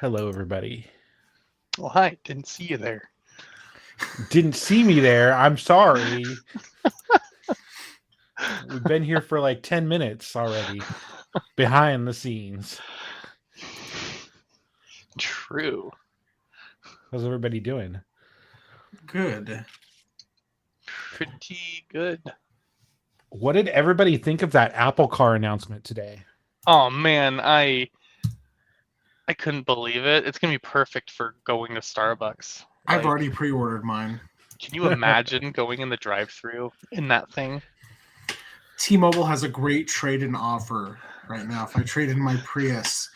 Hello, everybody. Well, hi. Didn't see you there. Didn't see me there. I'm sorry. We've been here for like 10 minutes already. Behind the scenes. True. How's everybody doing? Good. Pretty good. What did everybody think of that Apple Car announcement today? Oh man, I couldn't believe it. It's gonna be perfect for going to Starbucks. I've already pre-ordered mine. Can you imagine going in the drive-thru in that thing? T-Mobile has a great trade-in offer right now. If I trade in my Prius.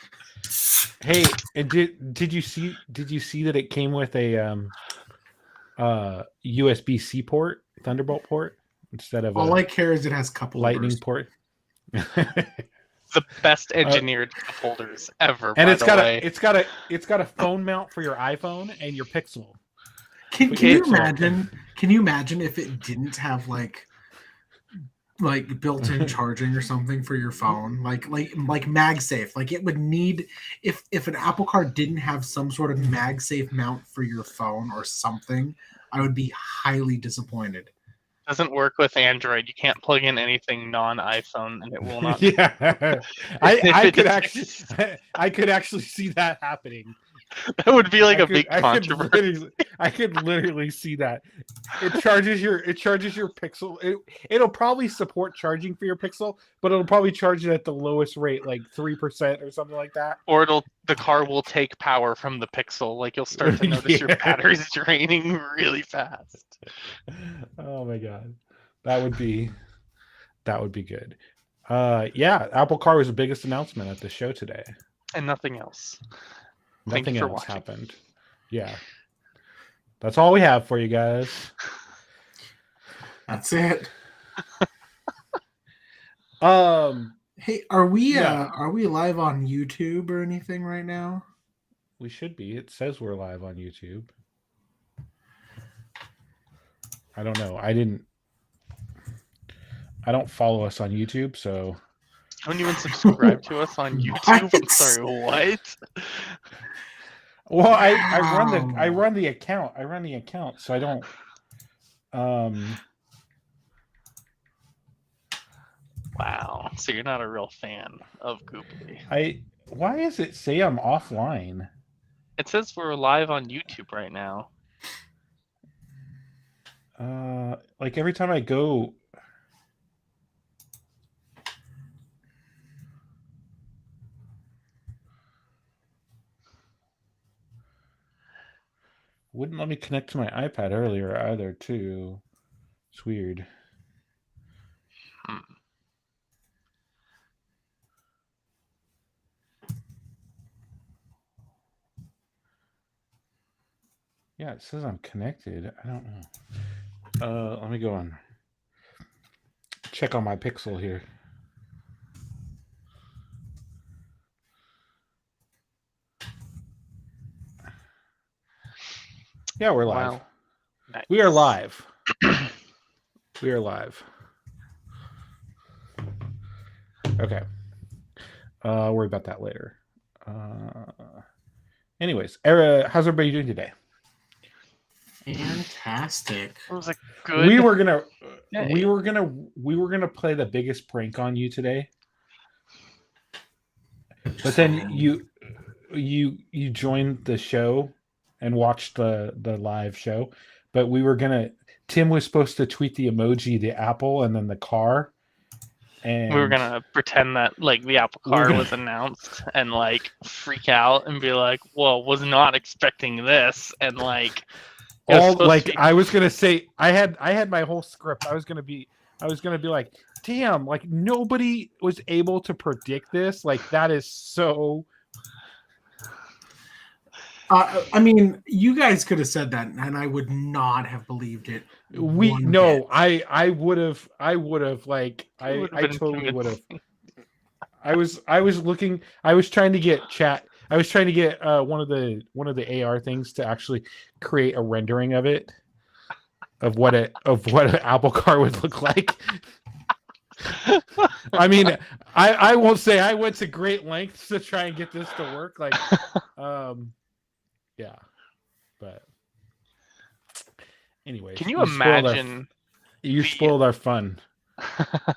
Hey, and did you see that it came with a USB-C port, Thunderbolt port, instead of all I care is it has cup Lightning holders. port? The best engineered cup holders ever. And it's got a phone mount for your iPhone and your Pixel. Can you imagine? Can you imagine if it didn't have like built-in charging or something for your phone, like MagSafe? Like it would need if an Apple Car didn't have some sort of MagSafe mount for your phone or something, I would be highly disappointed. Doesn't work with Android. You can't plug in anything non-iPhone, and it will not. Yeah, I could actually see that happening. That would be like a big controversy. I could literally see that. It charges your Pixel. It'll probably support charging for your Pixel, but it'll probably charge it at the lowest rate, like 3% or something like that. Or the car will take power from the Pixel. Like you'll start to notice your battery's draining really fast. Oh my god, that would be good. Yeah, Apple Car was the biggest announcement at the show today, and nothing else. Nothing else happened. Yeah, that's all we have for you guys. That's it. Hey, are we live on YouTube or anything right now? We should be. It says we're live on YouTube. I don't know. I don't follow us on YouTube, so don't even subscribe to us on YouTube. I'm sorry, what? Well, I run the account, so I don't. Wow. So you're not a real fan of Gooply. Why does it say I'm offline? It says we're live on YouTube right now. Like every time I go. Wouldn't let me connect to my iPad earlier either, too. It's weird. Yeah, it says I'm connected. I don't know. Let me go on. Check on my Pixel here. Yeah, we're live. Wow. Nice. We are live. We are live. Okay. Worry about that later. Anyways, how's everybody doing today? Fantastic. It was a good. We were gonna play the biggest prank on you today, but then you joined the show and watched the live show. But Tim was supposed to tweet the emoji, the apple, and then the car. And we were gonna pretend that like the Apple Car was announced and like freak out and be like, "Well, was not expecting this," and like. I was gonna say, I had my whole script. I was gonna be like, damn, like nobody was able to predict this. Like that is so. I mean, you guys could have said that, and I would not have believed it. I would have. I totally would have. I was looking. I was trying to get chat. I was trying to get one of the AR things to actually create a rendering of it, of what an Apple Car would look like. I mean, I won't say I went to great lengths to try and get this to work. Like, yeah, but anyways, Can you imagine? You spoiled our fun.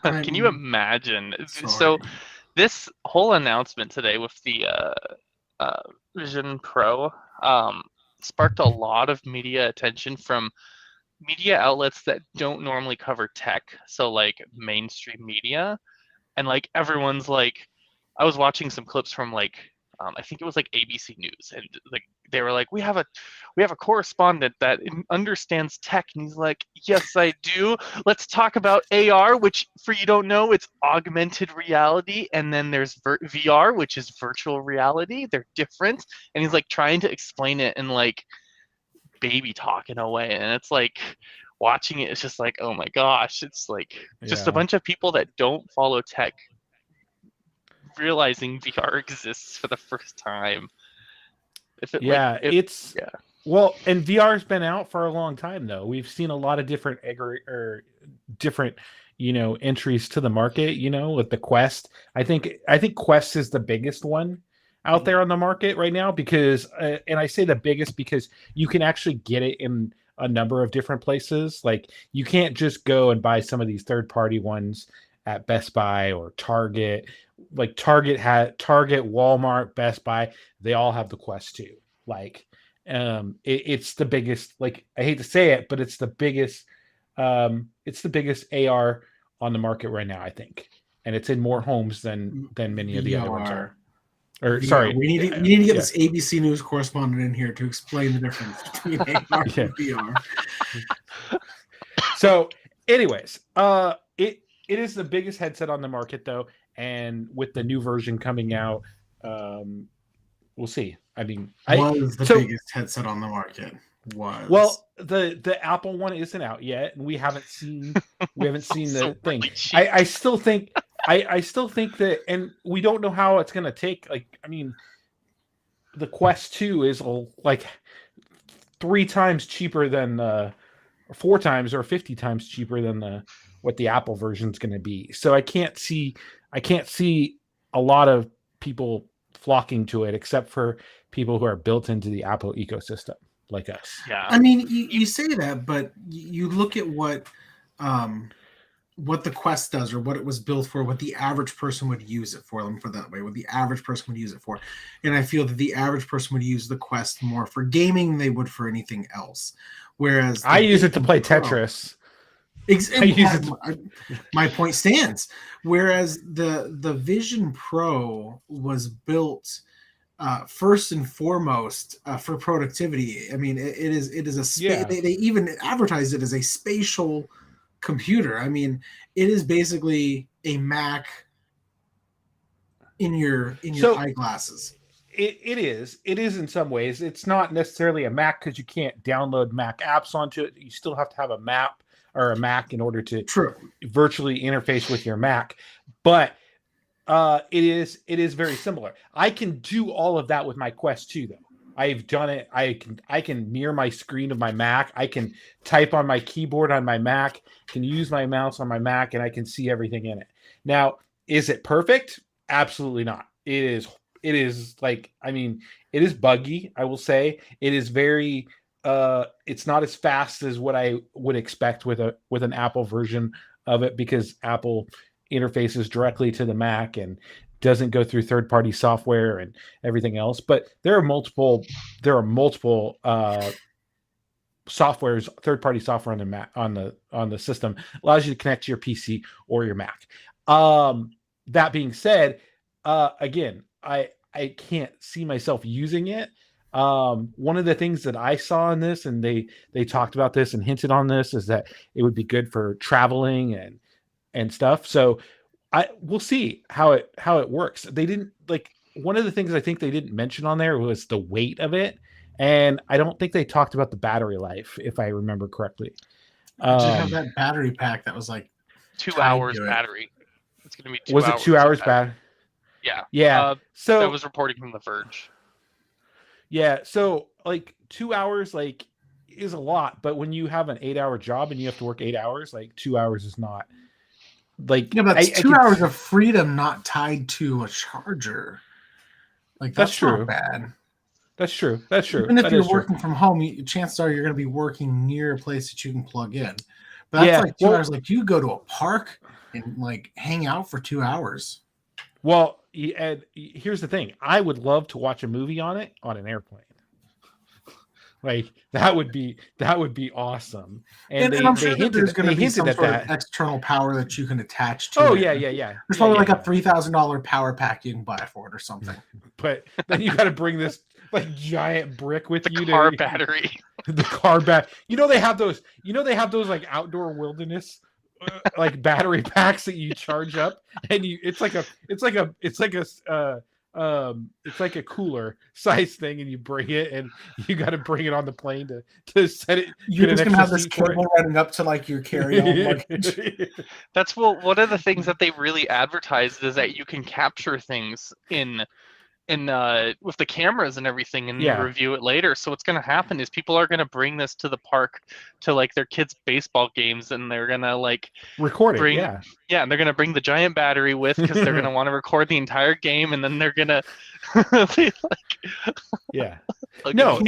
Can you imagine? Sorry. So this whole announcement today with the Vision Pro sparked a lot of media attention from media outlets that don't normally cover tech, so like mainstream media, and like everyone's like, I was watching some clips from like I think it was like ABC News, and like they were like, we have a correspondent that understands tech, and he's like, yes, I do. Let's talk about AR, which for you don't know, it's augmented reality, and then there's VR, which is virtual reality. They're different, and he's like trying to explain it in like baby talk in a way, and it's like watching it, it's just like, oh my gosh, it's like just a bunch of people that don't follow tech realizing VR exists for the first time. Well, and VR's been out for a long time though. We've seen a lot of different entries to the market, with the Quest. I think Quest is the biggest one out there on the market right now because and I say the biggest because you can actually get it in a number of different places. Like you can't just go and buy some of these third-party ones at Best Buy or Target. Like Target, Walmart, Best Buy, they all have the Quest 2. Like it's the biggest, like I hate to say it, but it's the biggest AR on the market right now, I think. And it's in more homes than many of the other ones are. Or sorry, we need to get this ABC News correspondent in here to explain the difference between AR and VR. So, anyways, it is the biggest headset on the market though, and with the new version coming out, we'll see. I mean, was the biggest headset on the market. Well, the Apple one isn't out yet, and we haven't seen the thing. I still think that, and we don't know how it's gonna take. Like, I mean, the Quest 2 is like 3 times cheaper than 4 times or 50 times cheaper than what the Apple version is going to be. So I can't see a lot of people flocking to it except for people who are built into the Apple ecosystem like us. Yeah. I mean, you say that, but you look at what the Quest does or what it was built for, what the average person would use it for. Let me put it that way. What the average person would use it for. And I feel that the average person would use the Quest more for gaming than they would for anything else. Whereas I use it to play Tetris. My point stands. Whereas the Vision Pro was built first and foremost for productivity. I mean, it is they even advertise it as a spatial computer. I mean, it is basically a Mac in your eyeglasses. It is in some ways. It's not necessarily a Mac because you can't download Mac apps onto it. You still have to have a map or a Mac in order to virtually interface with your Mac. But it is very similar. I can do all of that with my Quest 2 though. I've done it. I can mirror my screen of my Mac. I can type on my keyboard on my Mac, can use my mouse on my Mac, and I can see everything in it. Now, is it perfect? Absolutely not. It is like, I mean, it is buggy, I will say. It is very it's not as fast as what I would expect with an Apple version of it because Apple interfaces directly to the Mac and doesn't go through third-party software and everything else. But there are multiple softwares, third-party software on the Mac, on the system, allows you to connect to your PC or your Mac. That being said, again, I can't see myself using it. One of the things that I saw in this, and they talked about this and hinted on this, is that it would be good for traveling and stuff. So we'll see how it works. They didn't, like, one of the things I think they didn't mention on there was the weight of it, and I don't think they talked about the battery life, if I remember correctly. I just have that battery pack that was like 2 hours battery. It's going to be 2 hours. Was it 2 hours battery? Yeah. So that was reporting from The Verge. Yeah. So like 2 hours, like, is a lot, but when you have an 8-hour job and you have to work 8 hours, like 2 hours is not like Yeah, but that's I 2 hours of freedom not tied to a charger. Like That's that's true. not bad. That's true. That's true. Even if That you're is true. working from home, chances are you're going to be working near a place that you can plug in. But that's Yeah, like 2 hours. Like you go to a park and like hang out for 2 hours. Well, and here's the thing: I would love to watch a movie on it on an airplane. Like that would be awesome. And I'm sure they that there's going to be hinted some at sort that. of external power that you can attach to Oh it. yeah. There's probably like a $3,000 power pack you can buy for it or something. But then you got to bring this like giant brick with you. The car battery. The car back. They have those. They have those like outdoor wilderness like battery packs that you charge up, and it's like a cooler size thing, and you bring it, and you got to bring it on the plane to set it. You're just gonna have this cable running up to like your carry-on luggage. That's one of the things that they really advertised is that you can capture things in with the cameras and everything and review it later. So what's going to happen is people are going to bring this to the park to like their kids' baseball games, and they're going to like record it. And they're going to bring the giant battery with because they're going to want to record the entire game, and then they're going to No,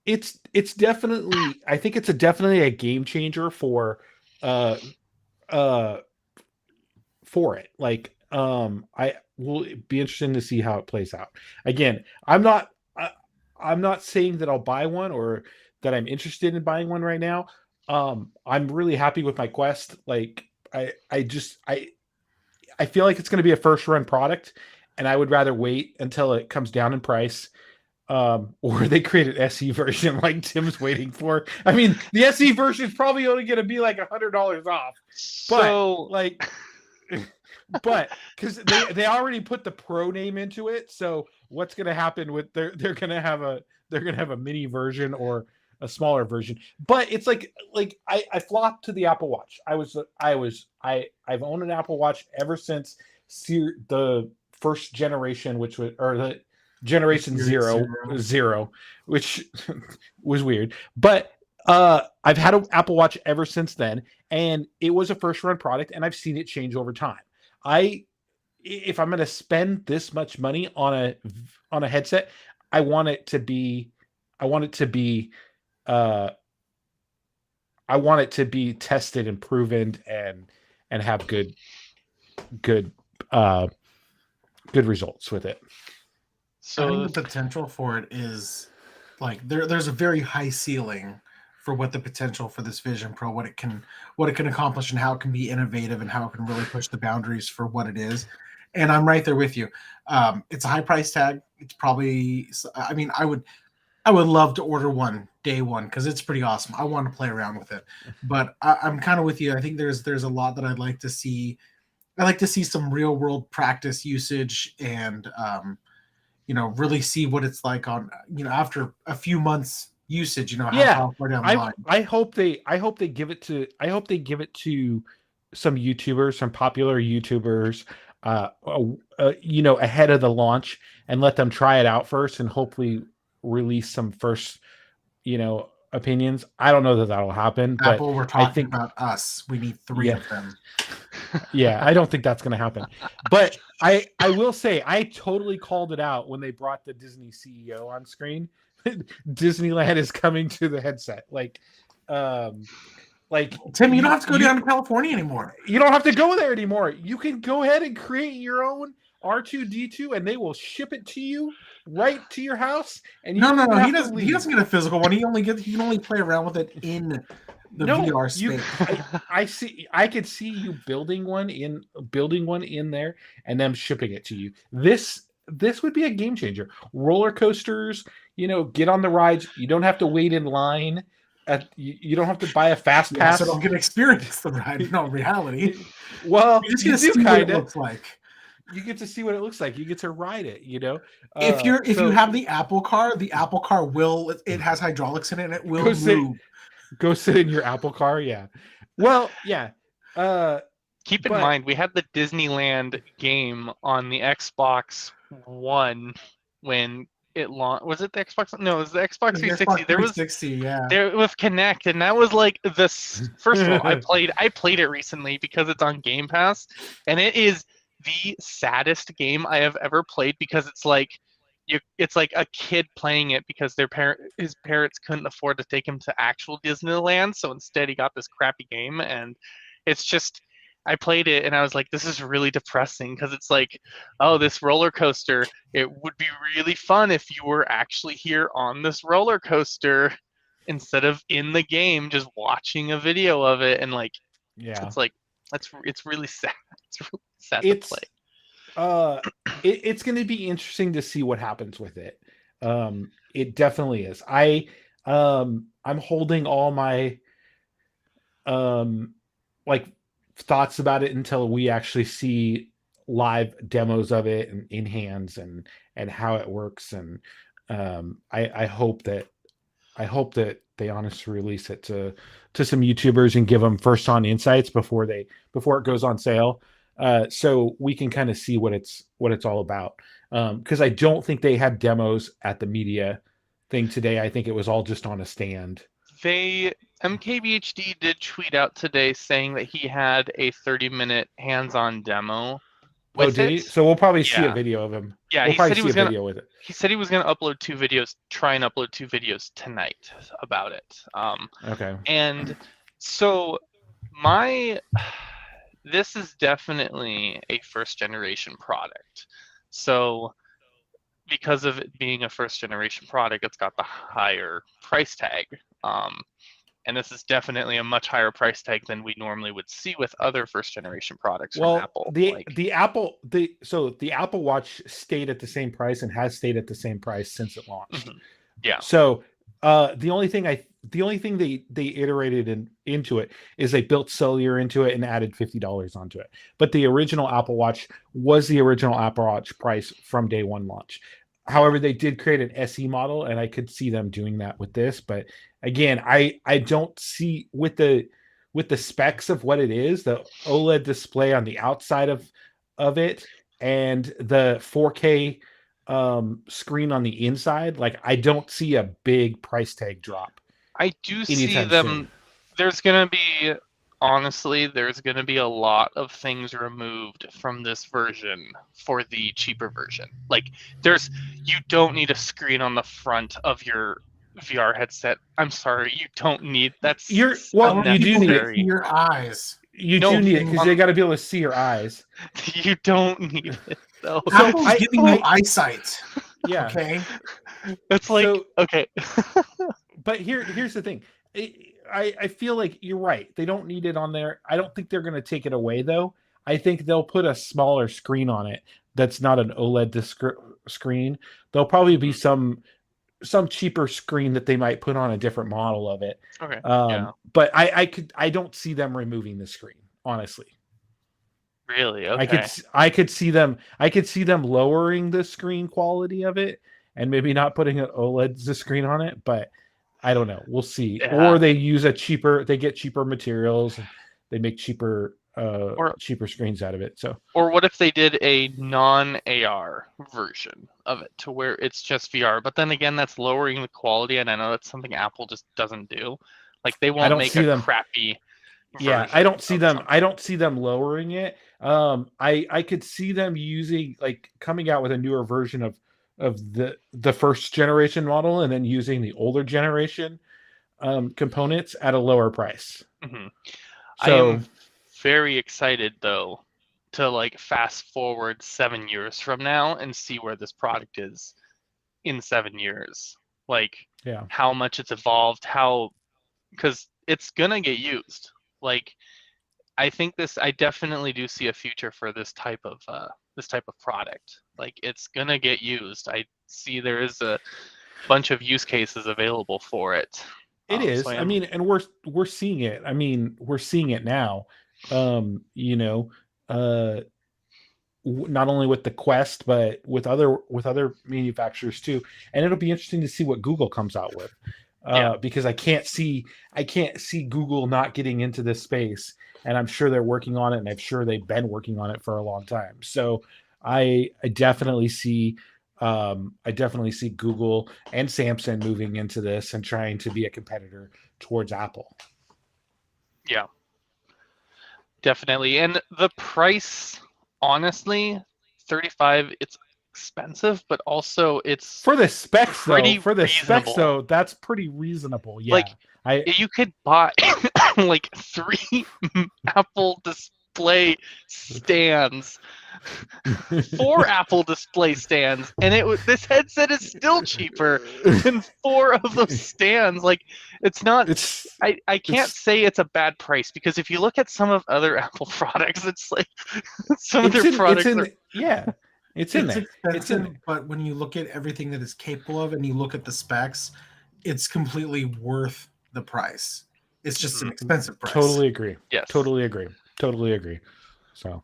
it's definitely, I think it's definitely a game changer for it. Like I will be interested to see how it plays out. Again, I'm not saying that I'll buy one or that I'm interested in buying one right now. I'm really happy with my Quest. Like I feel like it's going to be a first run product, and I would rather wait until it comes down in price. Or they create an SE version like Tim's waiting for. I mean, the SE version is probably only going to be like $100 off. But because they already put the Pro name into it, so what's going to happen with they're going to have a mini version or a smaller version. But it's like I flopped to the Apple Watch. I've owned an Apple Watch ever since the first generation, which was the generation zero, which was weird. But I've had an Apple Watch ever since then, and it was a first run product, and I've seen it change over time. If I'm going to spend this much money on a headset, I want it to be tested and proven and have good results with it. So I think the potential for it is like there's a very high ceiling for what the potential for this Vision Pro, what it can accomplish, and how it can be innovative, and how it can really push the boundaries for what it is. And I'm right there with you. It's a high price tag. It's probably, I mean, I would love to order one day one because it's pretty awesome. I want to play around with it, but I'm kind of with you. I think there's a lot that I'd like to see. I'd like to see some real world practice usage and really see what it's like on, after a few months usage, how far down the line. I hope they give it to some YouTubers, some popular YouTubers, ahead of the launch, and let them try it out first and hopefully release some first, opinions. I don't know that that'll happen. Apple, but we're talking about us. We need 3 of them. Yeah, I don't think that's going to happen. But I will say I totally called it out when they brought the Disney CEO on screen. Disneyland is coming to the headset. Like Tim, you don't have to go down to California anymore. You don't have to go there anymore. You can go ahead and create your own R2D2, and they will ship it to you right to your house. And no, he doesn't get a physical one. He can only play around with it in the VR space. I could see you building one in there and them shipping it to you. This would be a game changer. Roller coasters, get on the rides. You don't have to wait in line. You don't have to buy a fast pass. So don't get to experience the ride in all reality. Well, you just get to see what it looks like. You get to see what it looks like. You get to ride it. If you have the Apple Car will. It has hydraulics in it, and it will move. Go sit in your Apple Car. Yeah. Well, yeah. Keep in mind, we had the Disneyland game on the Xbox One when it launched. Was it the Xbox? No, it was the Xbox The 360. Xbox There was 360, yeah. there with Connect, and that was like this. First of all, I played it recently because it's on Game Pass, and it is the saddest game I have ever played because it's like it's like a kid playing it because his parents couldn't afford to take him to actual Disneyland, so instead he got this crappy game, and it's just. I played it and I was like, this is really depressing because it's like, oh, this roller coaster. It would be really fun if you were actually here on this roller coaster instead of in the game just watching a video of it. And like, it's like, it's really sad. It's really sad to play. It's going to be interesting to see what happens with it. It definitely is. I'm holding all my like thoughts about it until we actually see live demos of it and in hands and how it works. And I hope that they honestly release it to some YouTubers and give them first on insights before it goes on sale, so we can kind of see what it's all about. Because I don't think they had demos at the media thing today. I think it was all just on a stand. MKBHD did tweet out today saying that he had a 30-minute hands-on demo. Oh, did he? So we'll probably see a video of him. Yeah, we'll probably see a video video with it. He said he was going to try and upload 2 videos tonight about it. Okay. And so this is definitely a first-generation product. So because of it being a first-generation product, it's got the higher price tag. And this is definitely a much higher price tag than we normally would see with other first-generation products from Apple. The Apple Watch stayed at the same price and has stayed at the same price since it launched. Mm-hmm. Yeah. So the only thing they iterated into it is they built cellular into it and added $50 onto it. But the original Apple Watch was the original Apple Watch price from day one launch. However, they did create an SE model, and I could see them doing that with this. But again, I don't see with the specs of what it is, the OLED display on the outside of it, and the 4K screen on the inside. Like, I don't see a big price tag drop. I do see them. Soon. There's going to be a lot of things removed from this version for the cheaper version. Like, you don't need a screen on the front of your VR headset. I'm sorry, you don't need that's you do need it. Your eyes. You do need it because they got to be able to see your eyes. You don't need it though. Apple's giving you eyesight. Yeah. Okay. It's like okay. But here's the thing. I feel like you're right. They don't need it on there. I don't think they're going to take it away, though. I think they'll put a smaller screen on it that's not an OLED screen. There'll probably be some cheaper screen that they might put on a different model of it. Okay. But I don't see them removing the screen, honestly. Really? Okay. I could see them lowering the screen quality of it and maybe not putting an OLED screen on it, but I don't know. We'll see. Yeah. Or they get cheaper materials. They make cheaper screens out of it. So. Or what if they did a non-AR version of it to where it's just VR? But then again, that's lowering the quality, and I know that's something Apple just doesn't do. Like, they won't make a crappy. Yeah, I don't see them. I don't see them lowering it. I could see them coming out with a newer version of the first generation model and then using the older generation components at a lower price. Mm-hmm. So, I am very excited though to fast forward 7 years from now and see where this product is in 7 years. How much it's evolved, because it's gonna get used. I definitely do see a future for this type of product. It's gonna get used. I see there is a bunch of use cases available for it. It is. I mean, and we're seeing it. I mean, we're seeing it now. Not only with the Quest, but with other manufacturers too. And it'll be interesting to see what Google comes out with. Because I can't see Google not getting into this space, and I'm sure they're working on it, and I'm sure they've been working on it for a long time. So I definitely see I definitely see Google and Samsung moving into this and trying to be a competitor towards Apple. Yeah, definitely. And the price, honestly, 35, it's expensive, but also it's for the specs pretty though. For the specs reasonable. though, that's pretty reasonable. Yeah, Like, you could buy like 3 Apple display stands, 4 Apple display stands, and this headset is still cheaper than 4 of those stands. Like, it's not. I can't say it's a bad price, because if you look at some of other Apple products, it's like some of their products are. Yeah, it's in there. It's in, but when you look at everything that it's capable of and you look at the specs, it's completely worth the price. It's just an expensive price. Totally agree. Yes. Totally agree. So,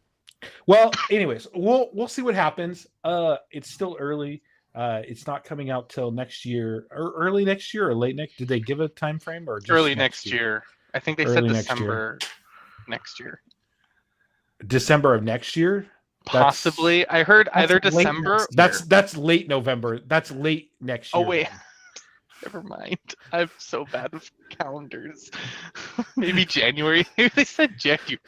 well, anyways, we'll see what happens. It's still early. It's not coming out till next year, or early next year, or late next. Did they give a time frame, or just early next year? I think they said December next year. December of next year. Possibly. I heard either December. That's late November. That's late next year. Oh wait. Never mind. I'm so bad with calendars. Maybe January. Maybe they said January.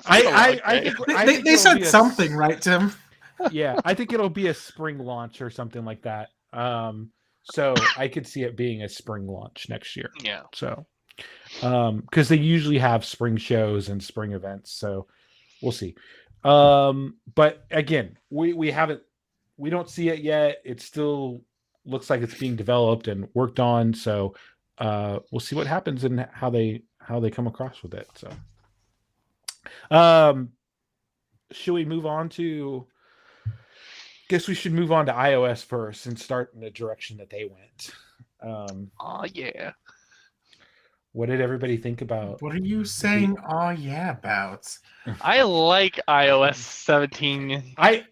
I think they said something, right, Tim? Yeah, I think it'll be a spring launch or something like that. So I could see it being a spring launch next year. Yeah. So, because they usually have spring shows and spring events, so we'll see. But again, we don't see it yet. It still looks like it's being developed and worked on. So we'll see what happens and how they come across with it. So should we move on to, guess we should move on to iOS first and start in the direction that they went. Oh yeah. What did everybody think about? What are you saying? Oh yeah, about? I like iOS 17. I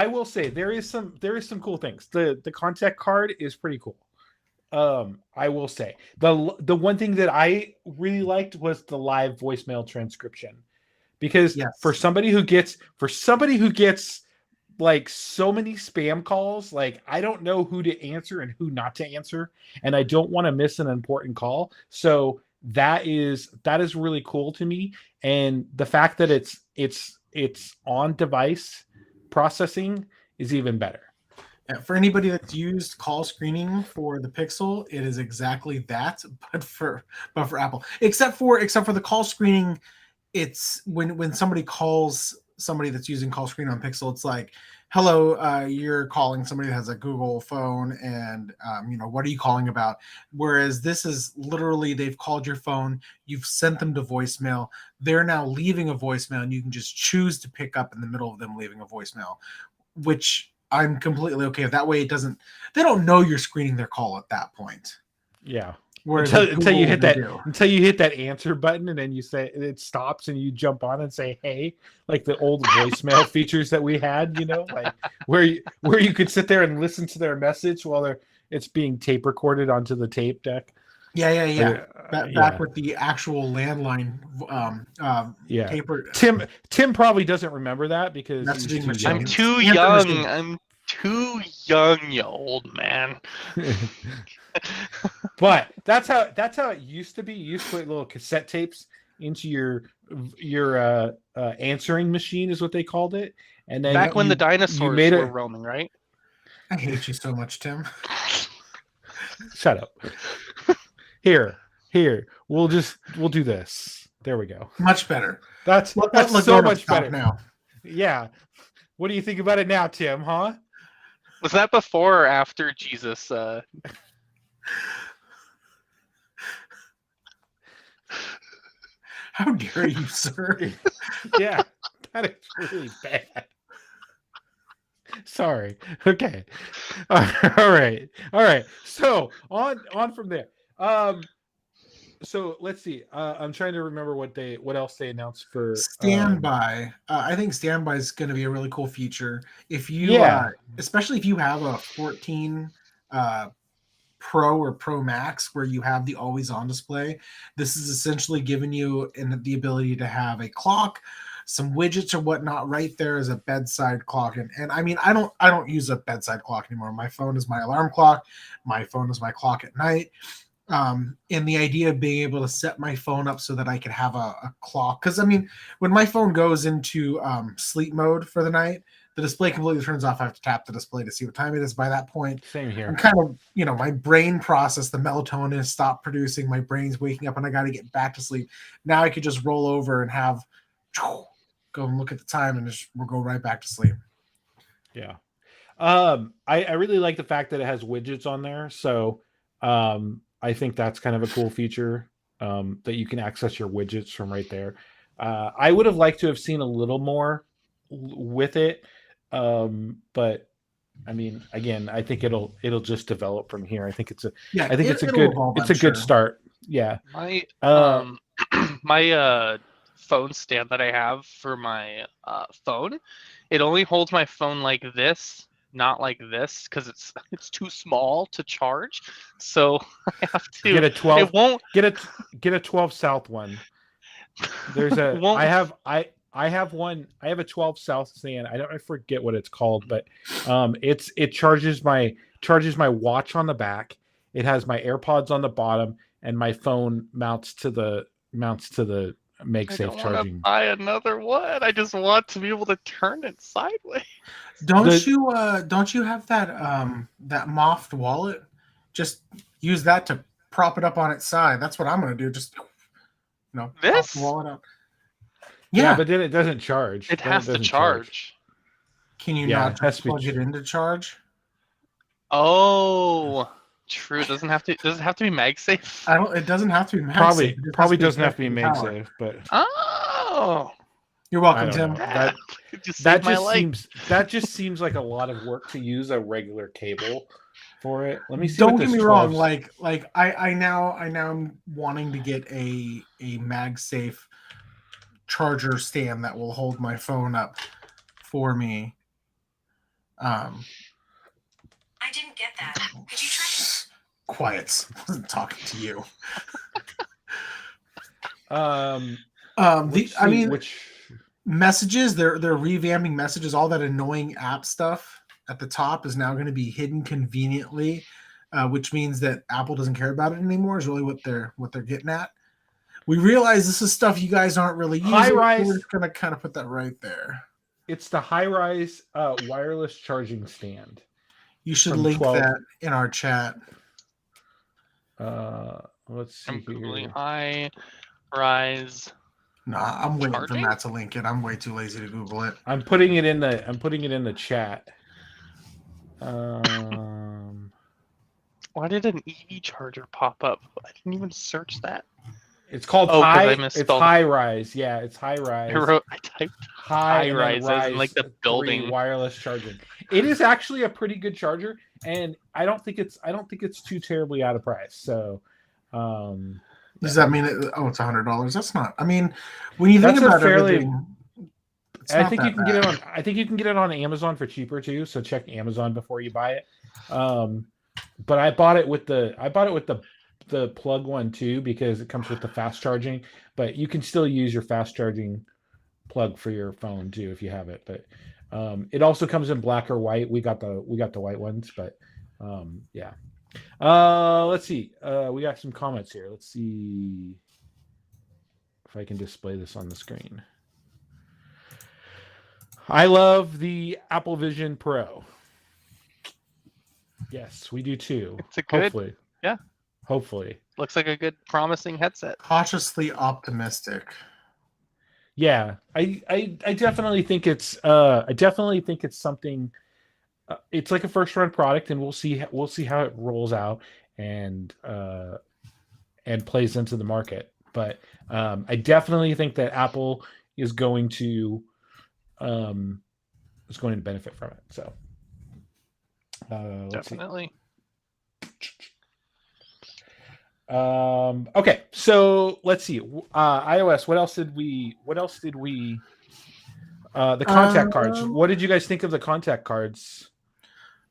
will say there is some cool things. The contact card is pretty cool. I will say the one thing that I really liked was the live voicemail transcription, because for somebody who gets like so many spam calls, like I don't know who to answer and who not to answer, and I don't want to miss an important call. So that is really cool to me, and the fact that it's on device processing is even better. For anybody that's used call screening for the Pixel, it is exactly that, but for Apple, except for the call screening, it's when somebody calls somebody that's using call screen on Pixel, it's like, hello, you're calling somebody that has a Google phone, and what are you calling about? Whereas this is literally, they've called your phone, you've sent them to voicemail, they're now leaving a voicemail, and you can just choose to pick up in the middle of them leaving a voicemail, which I'm completely okay with. That way they don't know you're screening their call at that point. Yeah. Until you hit that answer button, and then you say it stops, and you jump on and say hey, like the old voicemail features that we had, like where you could sit there and listen to their message while it's being tape recorded onto the tape deck. Yeah. Back with the actual landline. Paper. Tim probably doesn't remember that because I'm too young. I'm too young, you old man. But that's how it used to be. You used to put little cassette tapes into your answering machine, is what they called it. And then back when the dinosaurs were roaming, right? I hate you so much, Tim. Shut up. Here. We'll do this. There we go. Much better. That's so much better now. Yeah. What do you think about it now, Tim? Huh? Was that before or after Jesus? How dare you, sir? Yeah, that is really bad. Sorry. Okay. All right. So on from there. So let's see. I'm trying to remember what else they announced for standby. I think standby is going to be a really cool feature. If you, especially if you have a 14 Pro or Pro Max where you have the always on display, this is essentially giving you the ability to have a clock, some widgets or whatnot right there as a bedside clock. And I mean, I don't use a bedside clock anymore. My phone is my alarm clock. My phone is my clock at night. And the idea of being able to set my phone up so that I could have a clock. Because, I mean, when my phone goes into sleep mode for the night, the display completely turns off. I have to tap the display to see what time it is. By that point, Same here. I'm kind of, my brain process, the melatonin has stopped producing. My brain's waking up and I got to get back to sleep. Now I could just roll over and have, go and look at the time and we'll go right back to sleep. Yeah. I really like the fact that it has widgets on there. So I think that's kind of a cool feature, that you can access your widgets from right there. I would have liked to have seen a little more with it. But I mean, again, I think it'll just develop from here. I think it's a good start. Yeah. My my phone stand that I have for my phone, it only holds my phone like this, not like this, because it's too small to charge. So I have to get a 12. It won't get a 12 South one. There's a I have one. I have a 12 South stand. I forget what it's called, but it charges my watch on the back. It has my AirPods on the bottom, and my phone mounts to the MagSafe charging. Buy another one. I just want to be able to turn it sideways. Don't you have that Moft wallet? Just use that to prop it up on its side. That's what I'm gonna do. Just this prop the wallet up. Yeah, but then it doesn't charge. It has to charge. Can you not just plug it into charge? Oh, true. Does it have to be MagSafe? It doesn't have to be MagSafe. Probably doesn't have to be MagSafe, but you're welcome, Tim. That just seems like a lot of work to use a regular cable for it. Let me see. Don't get me wrong. Like I now am wanting to get a MagSafe charger stand that will hold my phone up for me. I didn't get that. Could you try? Quiet. I wasn't talking to you. Messages, they're revamping messages. All that annoying app stuff at the top is now going to be hidden conveniently, which means that Apple doesn't care about it anymore. Is really what they're getting at. We realize this is stuff you guys aren't really using. Hi-Rise. We're just going to kind of put that right there. It's the Hi-Rise wireless charging stand. You should link that in our chat. Let's see. I'm googling Hi-Rise. Nah, I'm waiting for Matt to link it. I'm way too lazy to Google it. I'm putting it in the chat. Why did an EV charger pop up? I didn't even search that. It's called Hi-Rise. Yeah, it's Hi-Rise. I typed Hi-Rise as in like the building. Wireless charging. It is actually a pretty good charger, and I don't think it's too terribly out of price. So, does that mean it's $100? That's not. I mean, when you think about everything, I think you can get it on. I think you can get it on Amazon for cheaper too. So check Amazon before you buy it. But I bought it with the plug one too, because it comes with the fast charging, but you can still use your fast charging plug for your phone too if you have it. But it also comes in black or white. We got the white ones, but yeah. Let's see. We got some comments here. Let's see if I can display this on the screen. I love the Apple Vision Pro. Yes, we do too. It's a good, hopefully. Yeah. Hopefully. Looks like a good, promising headset. Cautiously optimistic. Yeah, I definitely think it's something. It's like a first run product, and we'll see how it rolls out and plays into the market. But I definitely think that Apple is going to benefit from it. So definitely. Okay, so let's see. iOS. What else did we? The contact cards. What did you guys think of the contact cards?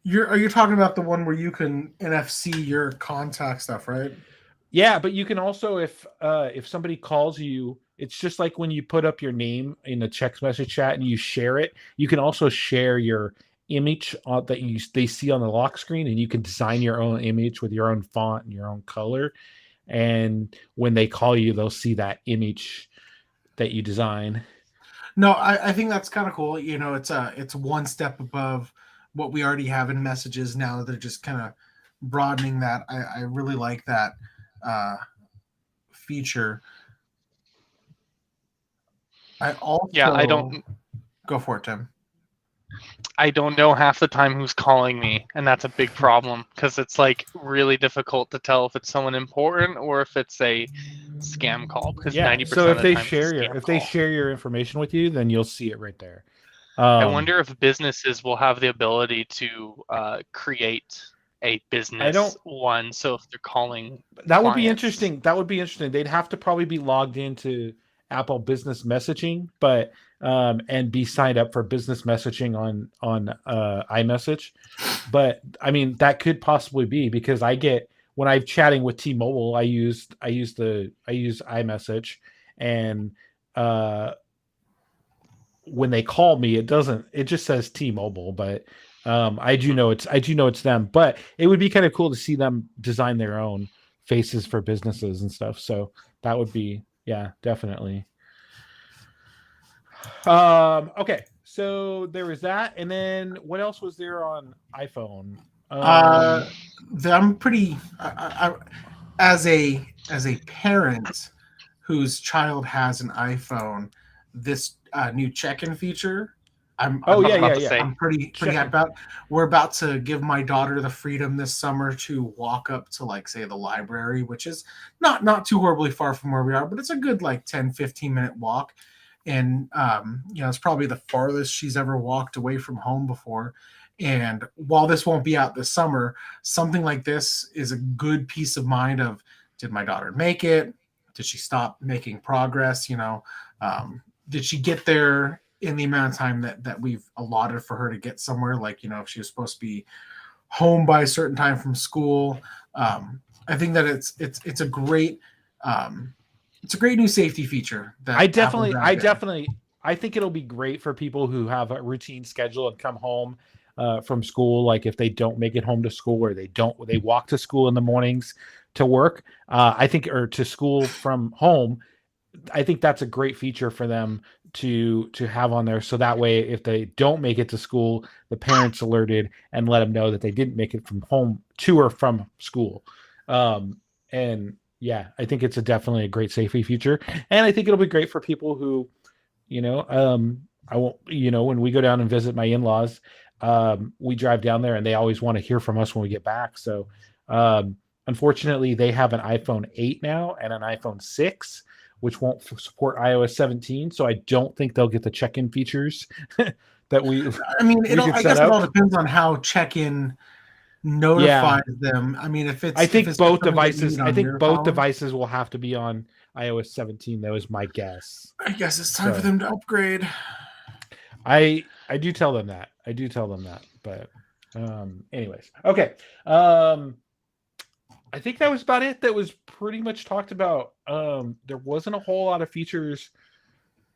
Are you talking about the one where you can NFC your contact stuff, right? Yeah, but you can also, if somebody calls you, it's just like when you put up your name in a text message chat and you share it. You can also share your image that they see on the lock screen, and you can design your own image with your own font and your own color. And when they call you, they'll see that image that you design. No, I think that's kind of cool. You know, it's one step above what we already have in messages. Now they're just kind of broadening that. I really like that feature. I also I don't go for it, Tim. I don't know half the time who's calling me, and that's a big problem because it's like really difficult to tell if it's someone important or if it's a scam call. Because 90% so of the time if they share your information with you, then you'll see it right there. I wonder if businesses will have the ability to create a business one. So if they're calling, that would be interesting. That would be interesting. They'd have to probably be logged into Apple Business Messaging, but and be signed up for business messaging on iMessage. But I mean, that could possibly be because when I'm chatting with T-Mobile, I use iMessage, and when they call me, it just says T-Mobile, but I do know it's them. But it would be kind of cool to see them design their own faces for businesses and stuff. So that would be, yeah, definitely. Okay, so there was that, and then what else was there on iPhone? I'm pretty as a parent whose child has an iPhone, this new check-in feature. I'm pretty happy about. We're about to give my daughter the freedom this summer to walk up to, like, say, the library, which is not too horribly far from where we are, but it's a good 10-15 minute walk. And it's probably the farthest she's ever walked away from home before. And while this won't be out this summer, something like this is a good peace of mind of, did my daughter make it? Did she stop making progress? Did she get there in the amount of time that we've allotted for her to get somewhere? Like, if she was supposed to be home by a certain time from school. I think that it's a great new safety feature. I think it'll be great for people who have a routine schedule and come home from school. Like if they don't make it home to school, or they walk to school in the mornings to work, or to school from home. I think that's a great feature for them to have on there. So that way, if they don't make it to school, the parents alerted and let them know that they didn't make it from home to or from school. And yeah, I think it's definitely a great safety feature. And I think it'll be great for people who, I won't, when we go down and visit my in-laws, we drive down there and they always want to hear from us when we get back. So, unfortunately, they have an iPhone 8 now and an iPhone 6, which won't support iOS 17. So I don't think they'll get the check-in features that we. I mean, I guess it all depends on how check-in notifies them. I mean, I think both devices will have to be on iOS 17. That was my guess. I guess it's time for them to upgrade. I do tell them that. But anyways, okay. I think that was about it. That was pretty much talked about. There wasn't a whole lot of features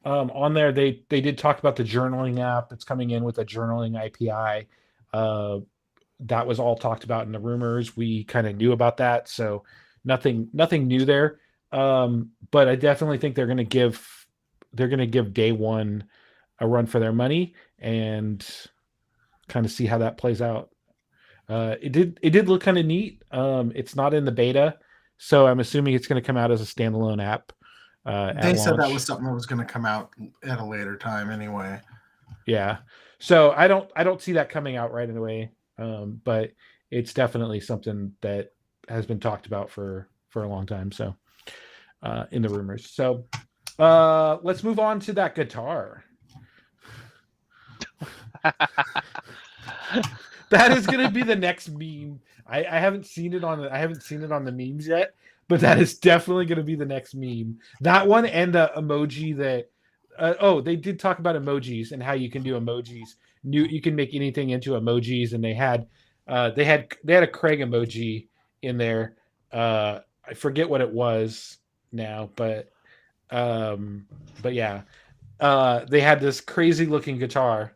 on there. They did talk about the journaling app that's coming in with a journaling API. That was all talked about in the rumors. We kind of knew about that, so nothing new there. But I definitely think they're going to give day one a run for their money and kind of see how that plays out. It did look kind of neat. It's not in the beta, so I'm assuming it's going to come out as a standalone app. They said that was something that was going to come out at a later time anyway. Yeah, so I don't see that coming out right away. But it's definitely something that has been talked about for a long time. So in the rumors. So let's move on to that guitar. That is going to be the next meme. I haven't seen it on the memes yet, but that is definitely going to be the next meme. That one and the emoji that. They did talk about emojis and how you can do emojis. You can make anything into emojis, and they had a Craig emoji in there. I forget what it was now, but But yeah, they had this crazy looking guitar,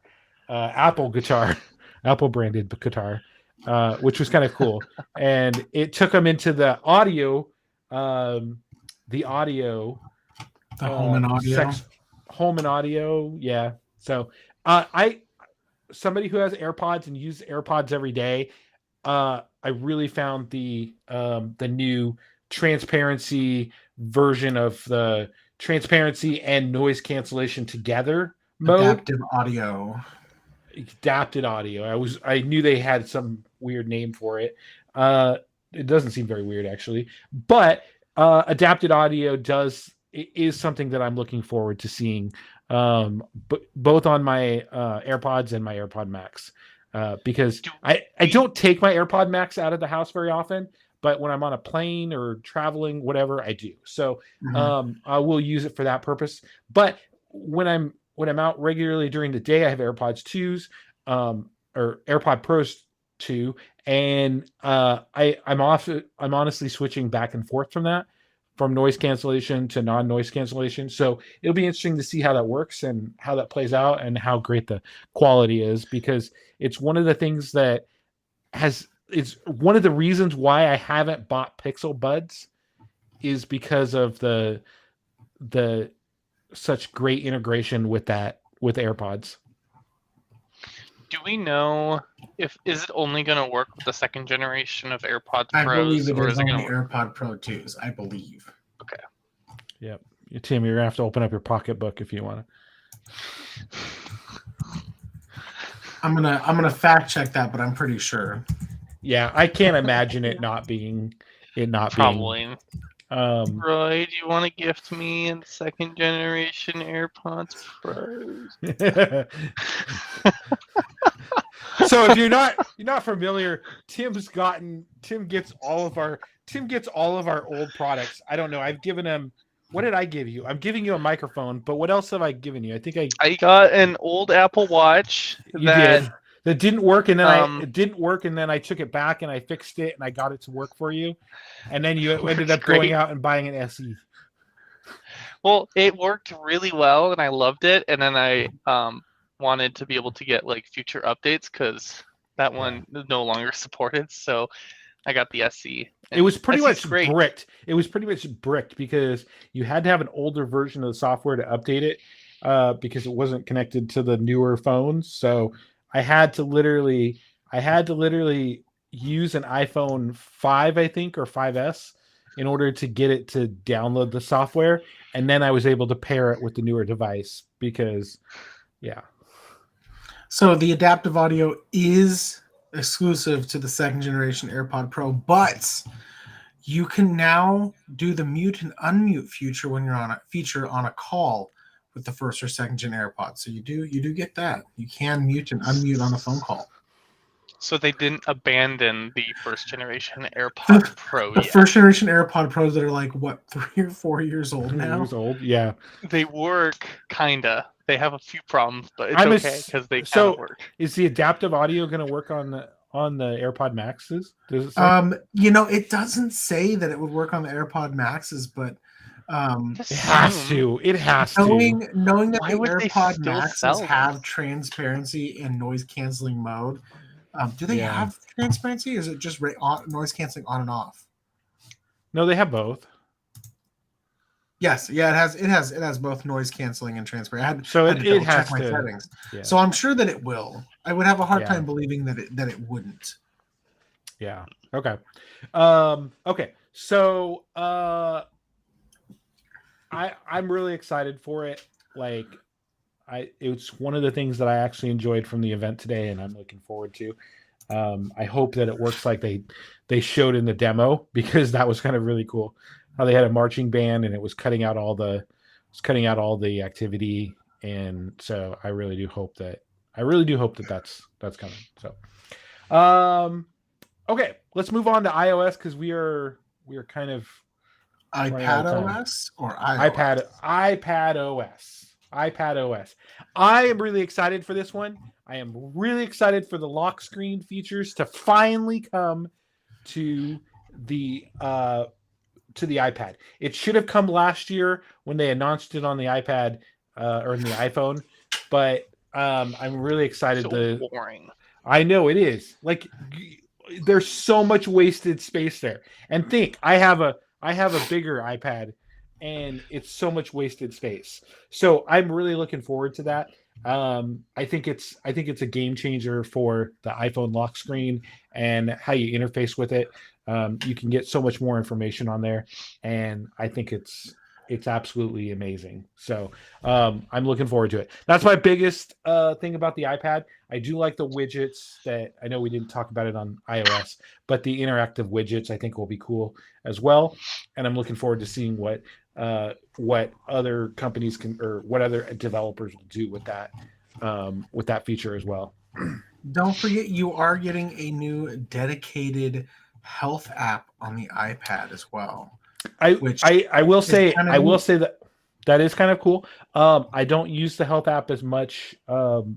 Apple guitar, Apple branded guitar, which was kind of cool. And it took them into the audio, the audio, home and audio. Home and audio. Yeah. So somebody who has AirPods and uses AirPods every day, I really found the new transparency version of the transparency and noise cancellation together mode. Adapted audio. I knew they had some weird name for it. It doesn't seem very weird actually, but adapted audio is something that I'm looking forward to seeing, both on my AirPods and my AirPod Max, because I don't take my AirPod Max out of the house very often, but when I'm on a plane or traveling, whatever, I do. So I will use it for that purpose. But when I'm out regularly during the day, I have AirPods 2s, or AirPod Pros 2, and I'm honestly switching back and forth from noise cancellation to non-noise cancellation. So it'll be interesting to see how that works and how that plays out and how great the quality is, because it's one of the things that it's one of the reasons why I haven't bought Pixel Buds, is because of the such great integration with AirPods. Do we know is it only going to work with the second generation of AirPods Pros? I believe it or is it only gonna AirPod Pro 2s. I believe. Okay. Yep. Tim, you're gonna have to open up your pocketbook if you want to. I'm gonna fact check that, but I'm pretty sure. Yeah, I can't imagine it not being. Probably. Roy, do you want to gift me a second generation AirPods Pros? So if you're not familiar, Tim gets all of our old products. I don't know. I've given him. What did I give you? I'm giving you a microphone, but what else have I given you? I think I got an old Apple Watch that didn't work, and then it didn't work, and then I took it back and I fixed it and I got it to work for you, and then you ended up going out and buying an SE. Well, it worked really well and I loved it, and then I wanted to be able to get like future updates because that one is no longer supported, so I got the SE. It was pretty much bricked. It was pretty much bricked because you had to have an older version of the software to update it, because it wasn't connected to the newer phones. So I had to literally use an iPhone 5, I think, or 5S in order to get it to download the software, and then I was able to pair it with the newer device because, yeah. So the adaptive audio is exclusive to the second generation AirPod Pro, but you can now do the mute and unmute feature when you're on a call with the first or second gen AirPods. So you do get that. You can mute and unmute on a phone call. So they didn't abandon the first generation AirPod Pro yet. The first generation AirPod Pros that are like what, 3 or 4 years old now? Yeah. They work kinda. They have a few problems, but it's okay because they kind of work. Is the adaptive audio going to work on the AirPod Maxes? Does it it doesn't say that it would work on the AirPod Maxes, but it has to. Knowing that the AirPod Maxes have transparency and noise canceling mode, do they have transparency? Or is it just noise canceling on and off? No, they have both. Yes, yeah, it has both noise canceling and transparency. It has my settings. Yeah. So I'm sure that it will. I would have a hard time believing that it wouldn't. Yeah. Okay. Okay. So I'm really excited for it. Like it's one of the things that I actually enjoyed from the event today, and I'm looking forward to. I hope that it works like they showed in the demo, because that was kind of really cool. How they had a marching band and it was cutting out all the activity, and so I really do hope that that's coming. So, okay, let's move on to iOS, because we are kind of iPad OS or iOS? iPad OS. I am really excited for this one. I am really excited for the lock screen features to finally come to the to the iPad. It should have come last year when they announced it on the iPad or in the iPhone, but I'm really excited. So boring. I know it is. Like, there's so much wasted space there. And think, I have a bigger iPad, and it's so much wasted space. So I'm really looking forward to that. I think it's a game changer for the iPhone lock screen and how you interface with it. You can get so much more information on there, and I think it's absolutely amazing. So I'm looking forward to it. That's my biggest thing about the iPad. I do like the widgets that I know we didn't talk about it on iOS, but the interactive widgets I think will be cool as well. And I'm looking forward to seeing what other companies can, or what other developers will do with that feature as well. Don't forget, you are getting a new dedicated health app on the iPad as well. I will say that is kind of cool. I don't use the health app as much on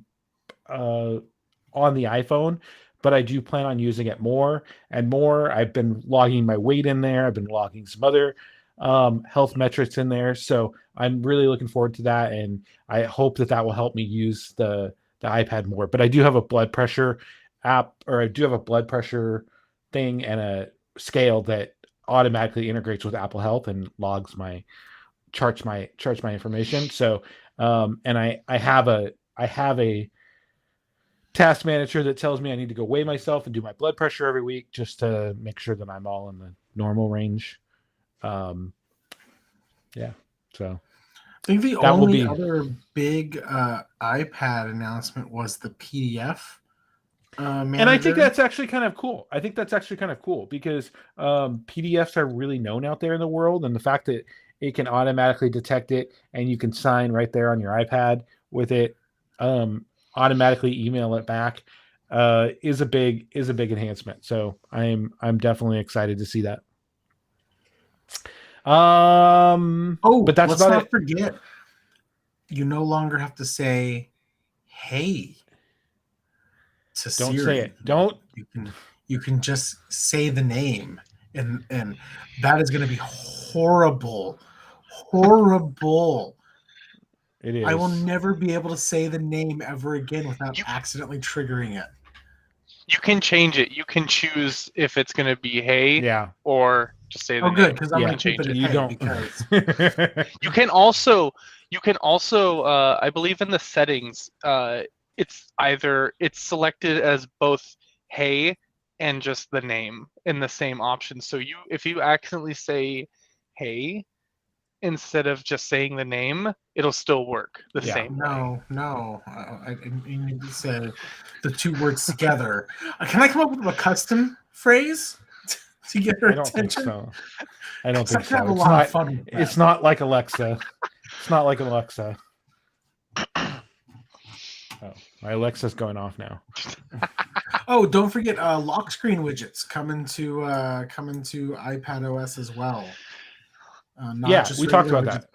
the iPhone, but I do plan on using it more and more. I've been logging my weight in there. I've been logging some other health metrics in there. So I'm really looking forward to that, and I hope that will help me use the iPad more. But I do have a blood pressure app, or I do have a blood pressure thing and a scale that automatically integrates with Apple Health and logs charts my information. So and I have a task manager that tells me I need to go weigh myself and do my blood pressure every week just to make sure that I'm all in the normal range. So I think the only other big iPad announcement was the PDF manager. And I think that's actually kind of cool. Because PDFs are really known out there in the world, and the fact that it can automatically detect it and you can sign right there on your iPad with it, automatically email it back, is a big enhancement. So I'm definitely excited to see that. But that's let's about not it. forget, you no longer have to say "Hey" to Don't Siri. say it. Don't. You can just say the name, and that is going to be horrible. It is. I will never be able to say the name ever again without accidentally triggering it. You can change it. You can choose if it's going to be "Hey" or just say the name. Good, because I'm going to keep it at You "Hey" don't. because You can also I believe in the settings, it's selected as both "Hey" and just the name in the same option. So if you accidentally say "Hey" instead of just saying the name, it'll still work the same way. No. I need to say the two words together. Can I come up with a custom phrase to get her attention? I don't think so. Have a lot of fun with that. It's not like Alexa. It's not like Alexa. Oh, my Alexa's going off now. Oh, don't forget lock screen widgets coming to iPad OS as well. We talked about that.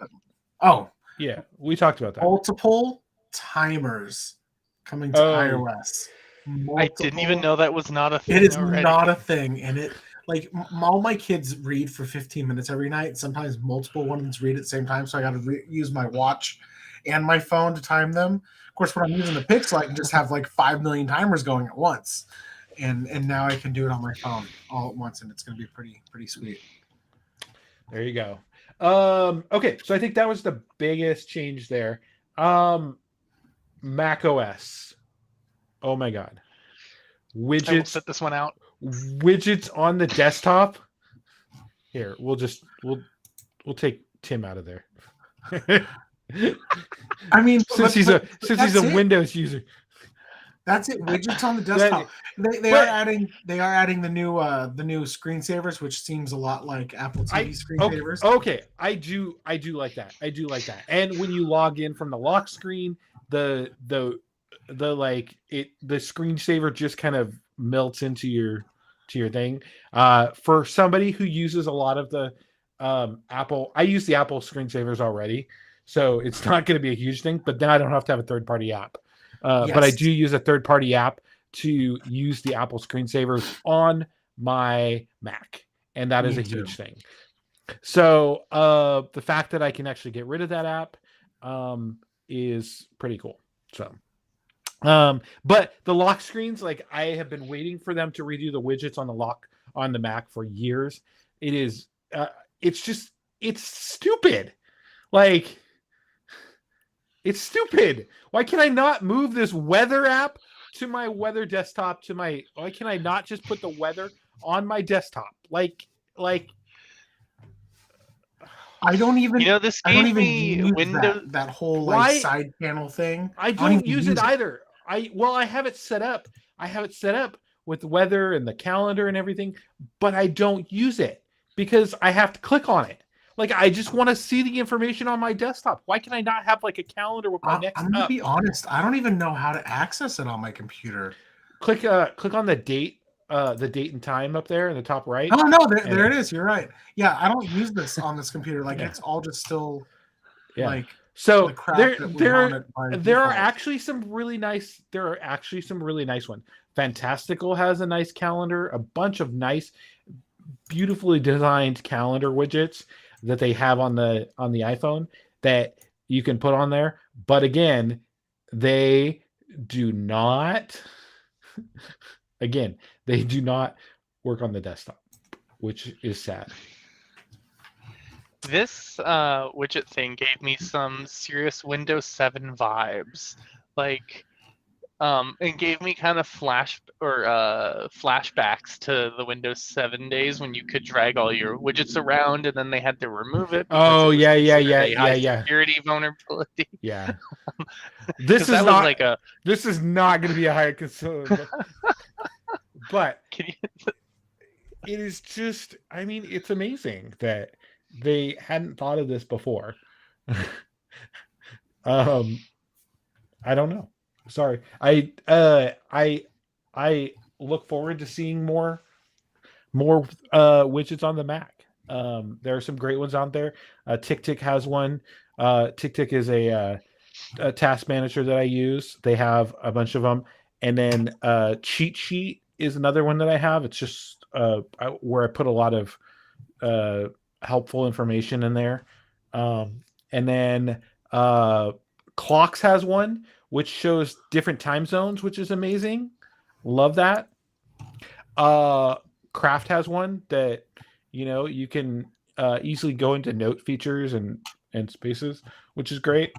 Yeah, we talked about that. Multiple timers coming to iOS. I didn't even know that was not a thing. It is already. not a thing, and it all my kids read for 15 minutes every night. Sometimes multiple ones read at the same time, so I got to use my watch and my phone to time them. Of course, when I'm using the Pixel, I can just have like 5 million timers going at once, and now I can do it on my phone all at once, and it's going to be pretty sweet. There you go. Okay, so I think that was the biggest change there. Mac OS. Oh my God. Widgets. I will set this one out. Widgets on the desktop. Here, we'll take Tim out of there. I mean, since he's a Windows user. That's it. Widgets on the desktop. They are adding the new screensavers, which seems a lot like Apple TV screensavers. Okay, I do like that. And when you log in from the lock screen, the screensaver just kind of melts into your thing. For somebody who uses a lot of the Apple, I use the Apple screensavers already, so it's not going to be a huge thing. But then I don't have to have a third-party app. Yes. But I do use a third-party app to use the Apple screensavers on my Mac, and that is a huge thing. So the fact that I can actually get rid of that app is pretty cool. So but the lock screens, like I have been waiting for them to redo the widgets on the lock on the Mac for years. It is it's stupid. Like it's stupid. Why can I not move this weather app to my weather desktop why can I not just put the weather on my desktop? Like I don't even. This I don't gave even me use Windows. that whole Why- side panel thing. I don't use it either. I have it set up. I have it set up with the weather and the calendar and everything, but I don't use it because I have to click on it. Like I just want to see the information on my desktop. Why can I not have like a calendar with my next I'm gonna up? be honest. I don't even know how to access it on my computer. Click on the date and time up there in the top right. Oh no, there it is. You're right. Yeah, I don't use this on this computer. Like it's all just still like so the crap that was on it by there are default. actually some really nice ones. Fantastical has a nice calendar, a bunch of nice, beautifully designed calendar widgets that they have on the iPhone that you can put on there. But again, they do not work on the desktop, which is sad. This widget thing gave me some serious Windows 7 vibes, like, and gave me kind of flashbacks to the Windows 7 days when you could drag all your widgets around and then they had to remove it. Oh yeah. Security vulnerability. Yeah. This is not going to be a high concern. But it is just, I mean, it's amazing that they hadn't thought of this before. I don't know. Sorry. I look forward to seeing more widgets on the Mac. There are some great ones out there. TickTick has one. TickTick is a task manager that I use. They have a bunch of them. And then Cheat Sheet is another one that I have. It's just where I put a lot of helpful information in there. And then Clocks has one which shows different time zones, which is amazing. Love that. Craft has one that you can easily go into note features and spaces, which is great.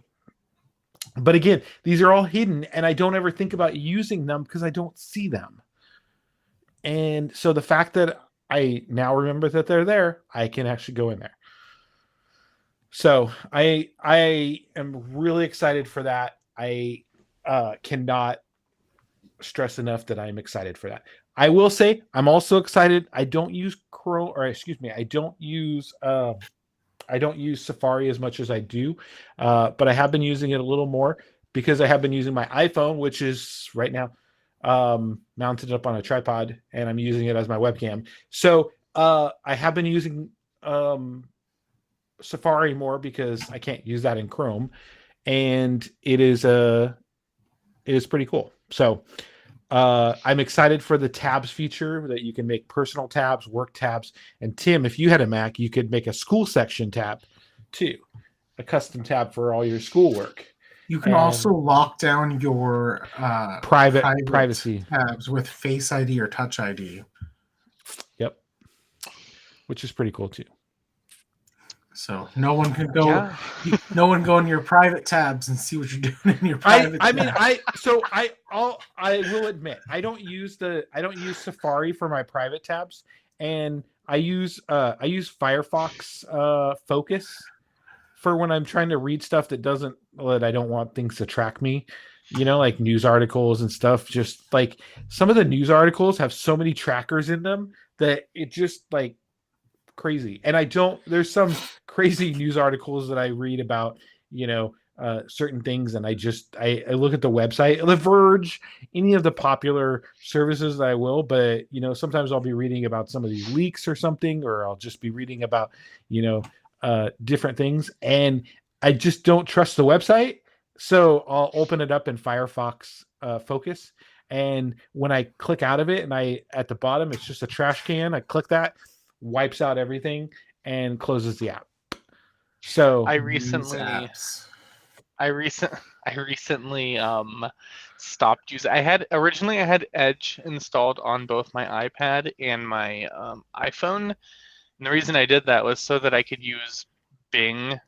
But again, these are all hidden and I don't ever think about using them because I don't see them. And so the fact that I now remember that they're there, I can actually go in there. So I am really excited for that. I cannot stress enough that I'm excited for that. I will say I'm also excited. I don't use Chrome, or excuse me, I don't use Safari as much as I do, but I have been using it a little more because I have been using my iPhone, which is right now mounted up on a tripod, and I'm using it as my webcam. So I have been using Safari more because I can't use that in Chrome, and it is pretty cool. So I'm excited for the tabs feature that you can make personal tabs, work tabs, and Tim, if you had a Mac, you could make a school section tab too, a custom tab for all your schoolwork. You can also lock down your privacy tabs with Face ID or Touch ID. Yep, which is pretty cool too. So no one can go. Yeah. No one go in your private tabs and see what you're doing in your private. I will admit I don't use Safari for my private tabs, and I use Firefox Focus for when I'm trying to read stuff that I don't want things to track me. Like news articles and stuff. Just like some of the news articles have so many trackers in them that it just like crazy. And there's some crazy news articles that I read about, certain things. And I look at the website, The Verge, any of the popular services that I will, but sometimes I'll be reading about some of these leaks or something, or I'll just be reading about, different things. And I just don't trust the website. So I'll open it up in Firefox Focus. And when I click out of it and at the bottom, it's just a trash can. I click that, wipes out everything, and closes the app. So I recently stopped using. I had Edge installed on both my iPad and my iPhone, and the reason I did that was so that I could use Bing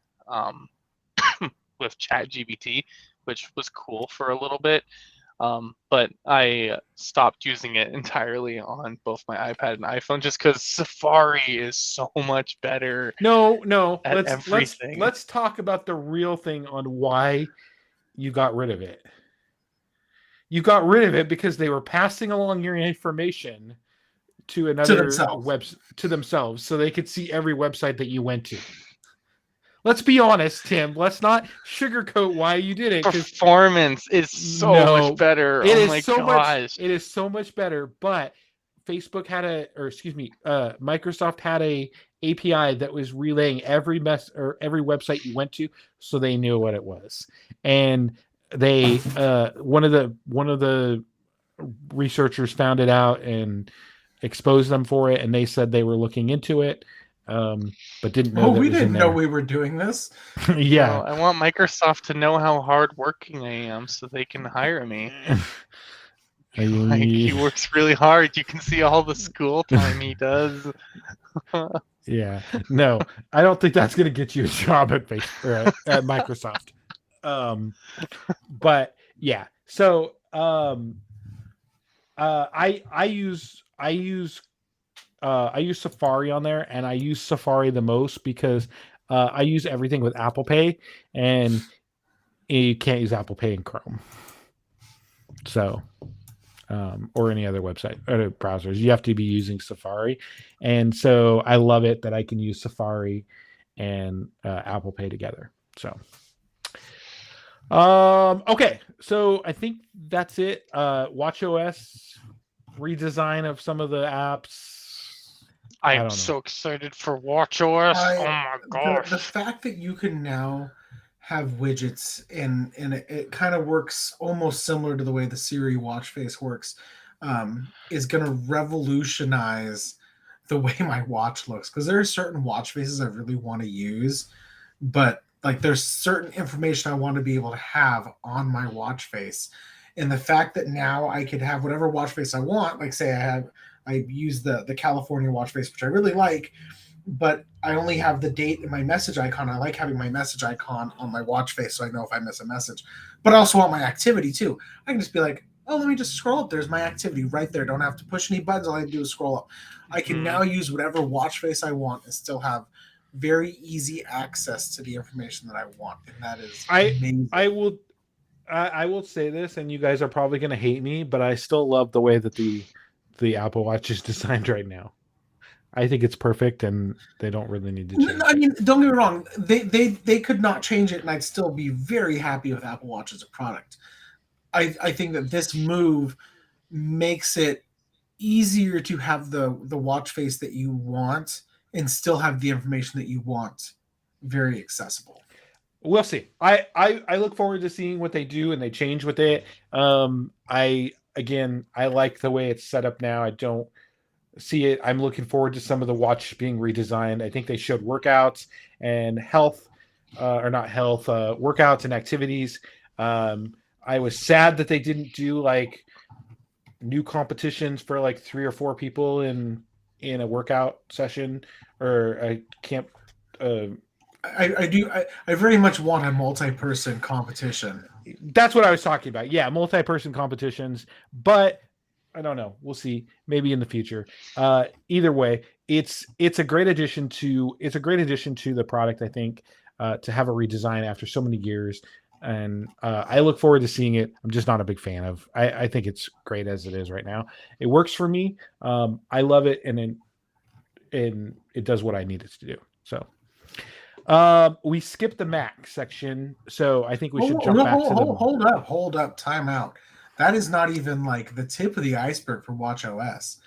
with ChatGPT, which was cool for a little bit. But I stopped using it entirely on both my iPad and iPhone just because Safari is so much better. No. At Let's everything. let's talk about the real thing on why you got rid of it. You got rid of it because they were passing along your information to another to themselves, so they could see every website that you went to. Let's be honest, Tim. Let's not sugarcoat why you did it. Performance is so much better. It oh is my so gosh. much. It is so much better. But Facebook had Microsoft had a API that was relaying every website you went to, so they knew what it was. And they one of the researchers found it out and exposed them for it, and they said they were looking into it. But didn't know. We didn't know we were doing this. Yeah, well, I want Microsoft to know how hardworking I am, so they can hire me. Like, he works really hard. You can see all the school time he does. Yeah, no, I don't think that's going to get you a job at at Microsoft. But yeah, so I use Safari on there, and I use Safari the most because I use everything with Apple Pay, and you can't use Apple Pay in Chrome. So, or any other website or browsers, you have to be using Safari. And so I love it that I can use Safari and Apple Pay together. So, okay. So I think that's it. WatchOS redesign of some of the apps. I am so excited for WatchOS. Oh my gosh. The fact that you can now have widgets and it kind of works almost similar to the way the Siri watch face works, is going to revolutionize the way my watch looks. Because there are certain watch faces I really want to use, but like there's certain information I want to be able to have on my watch face. And the fact that now I could have whatever watch face I want, like say I use the California watch face, which I really like, but I only have the date and my message icon. I like having my message icon on my watch face so I know if I miss a message. But I also want my activity too. I can just be like, oh, let me just scroll up. There's my activity right there. Don't have to push any buttons. All I have to do is scroll up. I can now use whatever watch face I want and still have very easy access to the information that I want. And that is amazing. I will say this, and you guys are probably going to hate me, but I still love the way that the Apple Watch is designed right now. I think it's perfect, and they don't really need to change it. I mean, don't get me wrong. They could not change it, and I'd still be very happy with Apple Watch as a product. I think that this move makes it easier to have the watch face that you want and still have the information that you want very accessible. We'll see. I look forward to seeing what they do and they change with it. I like the way it's set up now. I don't see it. I'm looking forward to some of the watch being redesigned. I think they showed workouts and workouts and activities. I was sad that they didn't do like new competitions for like 3 or 4 people in a workout session or a camp. I very much want a multi-person competition. That's what I was talking about. Yeah, multi-person competitions, but I don't know. We'll see. Maybe in the future. Either way, it's a great addition to the product. I think to have a redesign after so many years, and I look forward to seeing it. I'm just not a big fan of. I think it's great as it is right now. It works for me. I love it, and it does what I need it to do. So. We skipped the Mac section, so I think we should jump back to the... Hold up, time out. That is not even like the tip of the iceberg for WatchOS.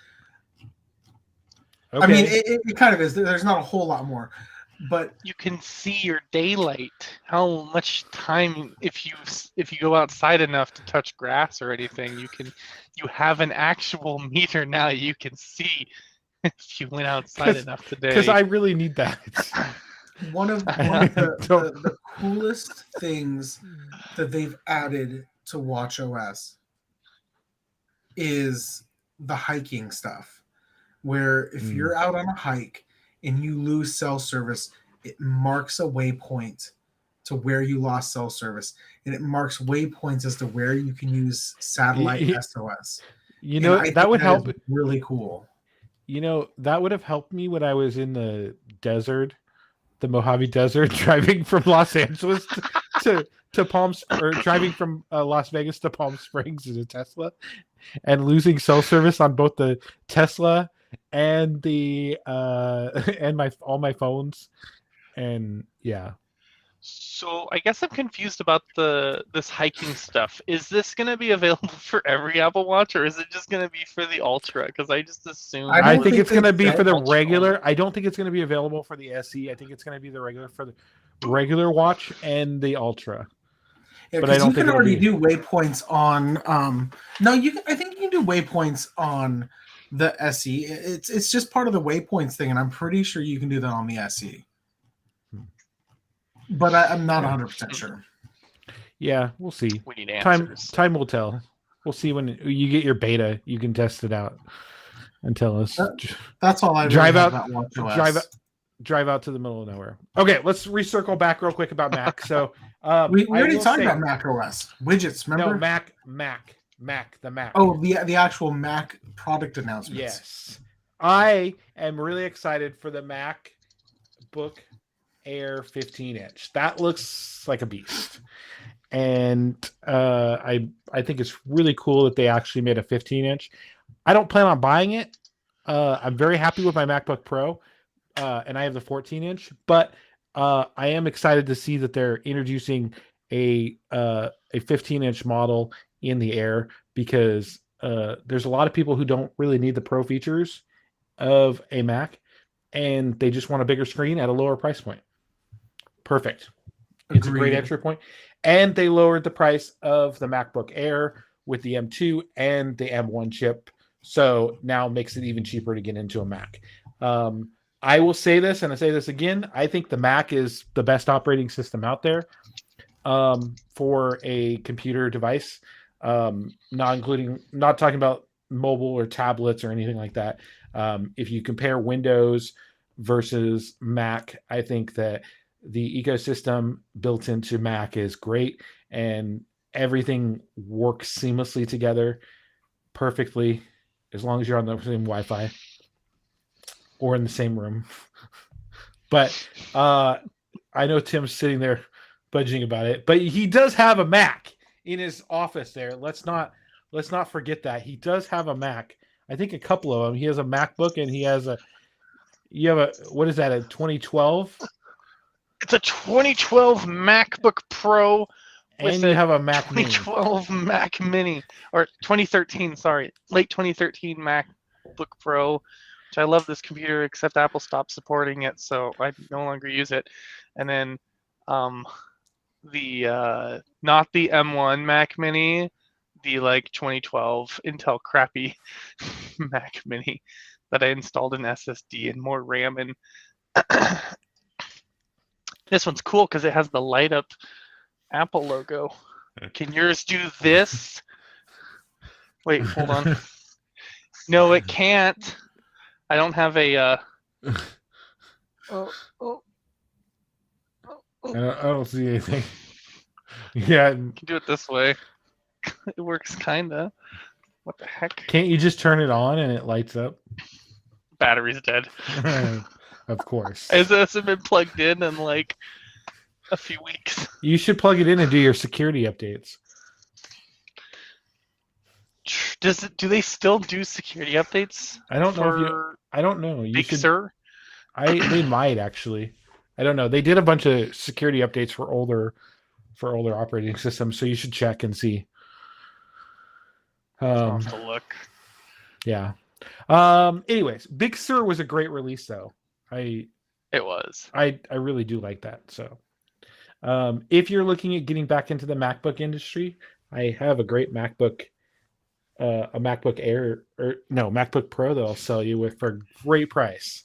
Okay. I mean, it kind of is. There's not a whole lot more, but you can see your daylight. How much time, if you go outside enough to touch grass or anything, you have an actual meter now. You can see if you went outside enough today. Because I really need that. One of the coolest things that they've added to WatchOS is the hiking stuff, where if you're out on a hike and you lose cell service, it marks a waypoint to where you lost cell service, and it marks waypoints as to where you can use satellite SOS. You know, that would help. Really cool. You know, that would have helped me when I was in the desert, the Mojave Desert, driving from Los Angeles to Palm, or driving from Las Vegas to Palm Springs in a Tesla, and losing cell service on both the Tesla and the and all my phones, and yeah. So I guess I'm confused about this hiking stuff. Is this going to be available for every Apple Watch, or is it just going to be for the Ultra? Because I just assume. I think it's going to be for the regular. I don't think it's going to be available for the SE. I think it's going to be the regular for the regular watch and the Ultra. Yeah, but I don't think you can already do waypoints on. No, I think you can do waypoints on the SE. It's just part of the waypoints thing, and I'm pretty sure you can do that on the SE. But I'm not 100% sure. Yeah, we'll see. We need answers. Time will tell. We'll see when you get your beta. You can test it out and tell us. That's all I drive out. Drive out to the middle of nowhere. Okay, let's recircle back real quick about Mac. So we already talked about Mac OS widgets. Remember? No, Mac, the Mac. Oh, the actual Mac product announcements. Yes, I am really excited for the MacBook Air 15-inch. That looks like a beast, and I think it's really cool that they actually made a 15-inch. I don't plan on buying it. I'm very happy with my MacBook Pro, and I have the 14-inch. But I am excited to see that they're introducing a 15-inch model in the Air, because there's a lot of people who don't really need the Pro features of a Mac, and they just want a bigger screen at a lower price point. Perfect. It's a great entry point. And they lowered the price of the MacBook Air with the M2 and the M1 chip. So now it makes it even cheaper to get into a Mac. I will say this, and I say this again, I think the Mac is the best operating system out there for a computer device. Not talking about mobile or tablets or anything like that. If you compare Windows versus Mac, I think that the ecosystem built into Mac is great, and everything works seamlessly together perfectly as long as you're on the same Wi-Fi or in the same room. But I know Tim's sitting there budging about it, but he does have a Mac in his office there. Let's not forget that he does have a Mac. I think a couple of them. He has a MacBook, and he has what is that, a 2012? It's a 2012 MacBook Pro. And you have a Mac 2012 Mini. Mac Mini, or 2013, sorry, late 2013 MacBook Pro, which I love this computer, except Apple stopped supporting it, so I no longer use it. And then the not the M1 Mac Mini, the 2012 Intel crappy Mac Mini that I installed an SSD and more RAM in. This one's cool because it has the light up Apple logo. Can yours do this? Wait, hold on. No, it can't. I don't have a. I don't see anything. Yeah, you can do it this way. It works kinda. What the heck? Can't you just turn it on and it lights up? Battery's dead. Of course. It hasn't been plugged in a few weeks. You should plug it in and do your security updates. Do they still do security updates? I don't know. I don't know. Big Sur? They might actually. I don't know. They did a bunch of security updates for older operating systems, so you should check and see. I'll have to look. Yeah. Anyways, Big Sur was a great release, though. I really do like that. So, if you're looking at getting back into the MacBook industry, I have a great MacBook a MacBook Air or no MacBook Pro they'll sell you with for a great price.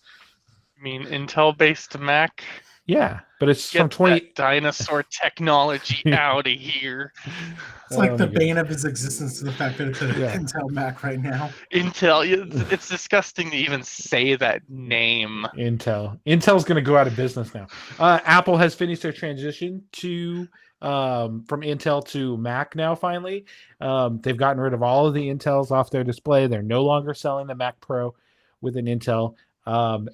I mean, Intel-based Mac. Yeah, but it's Get from 20 that dinosaur technology out of here. It's like the my bane of his existence to the fact that it's an Yeah. Intel Mac right now. Intel. It's disgusting to even say that name. Intel's going to go out of business now. Apple has finished their transition to from Intel to Mac now. Finally, they've gotten rid of all of the Intels off their display. They're no longer selling the Mac Pro with an Intel.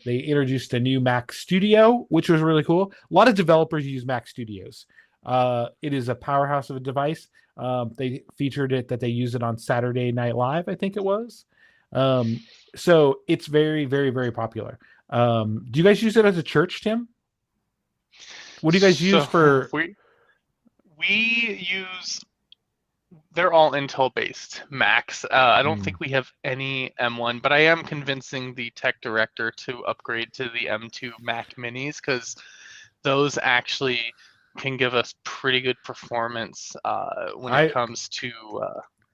They introduced a new Mac Studio, which was really cool. A lot of developers use Mac Studios. It is a powerhouse of a device. They featured it that they use it on Saturday Night Live, I think it was. So it's very, very, very popular. Do you guys use it as a church, Tim? What do you guys use for? We use. They're all Intel-based Macs. I don't think we have any M1, but I am convincing the tech director to upgrade to the M2 Mac Minis because those actually can give us pretty good performance when it comes to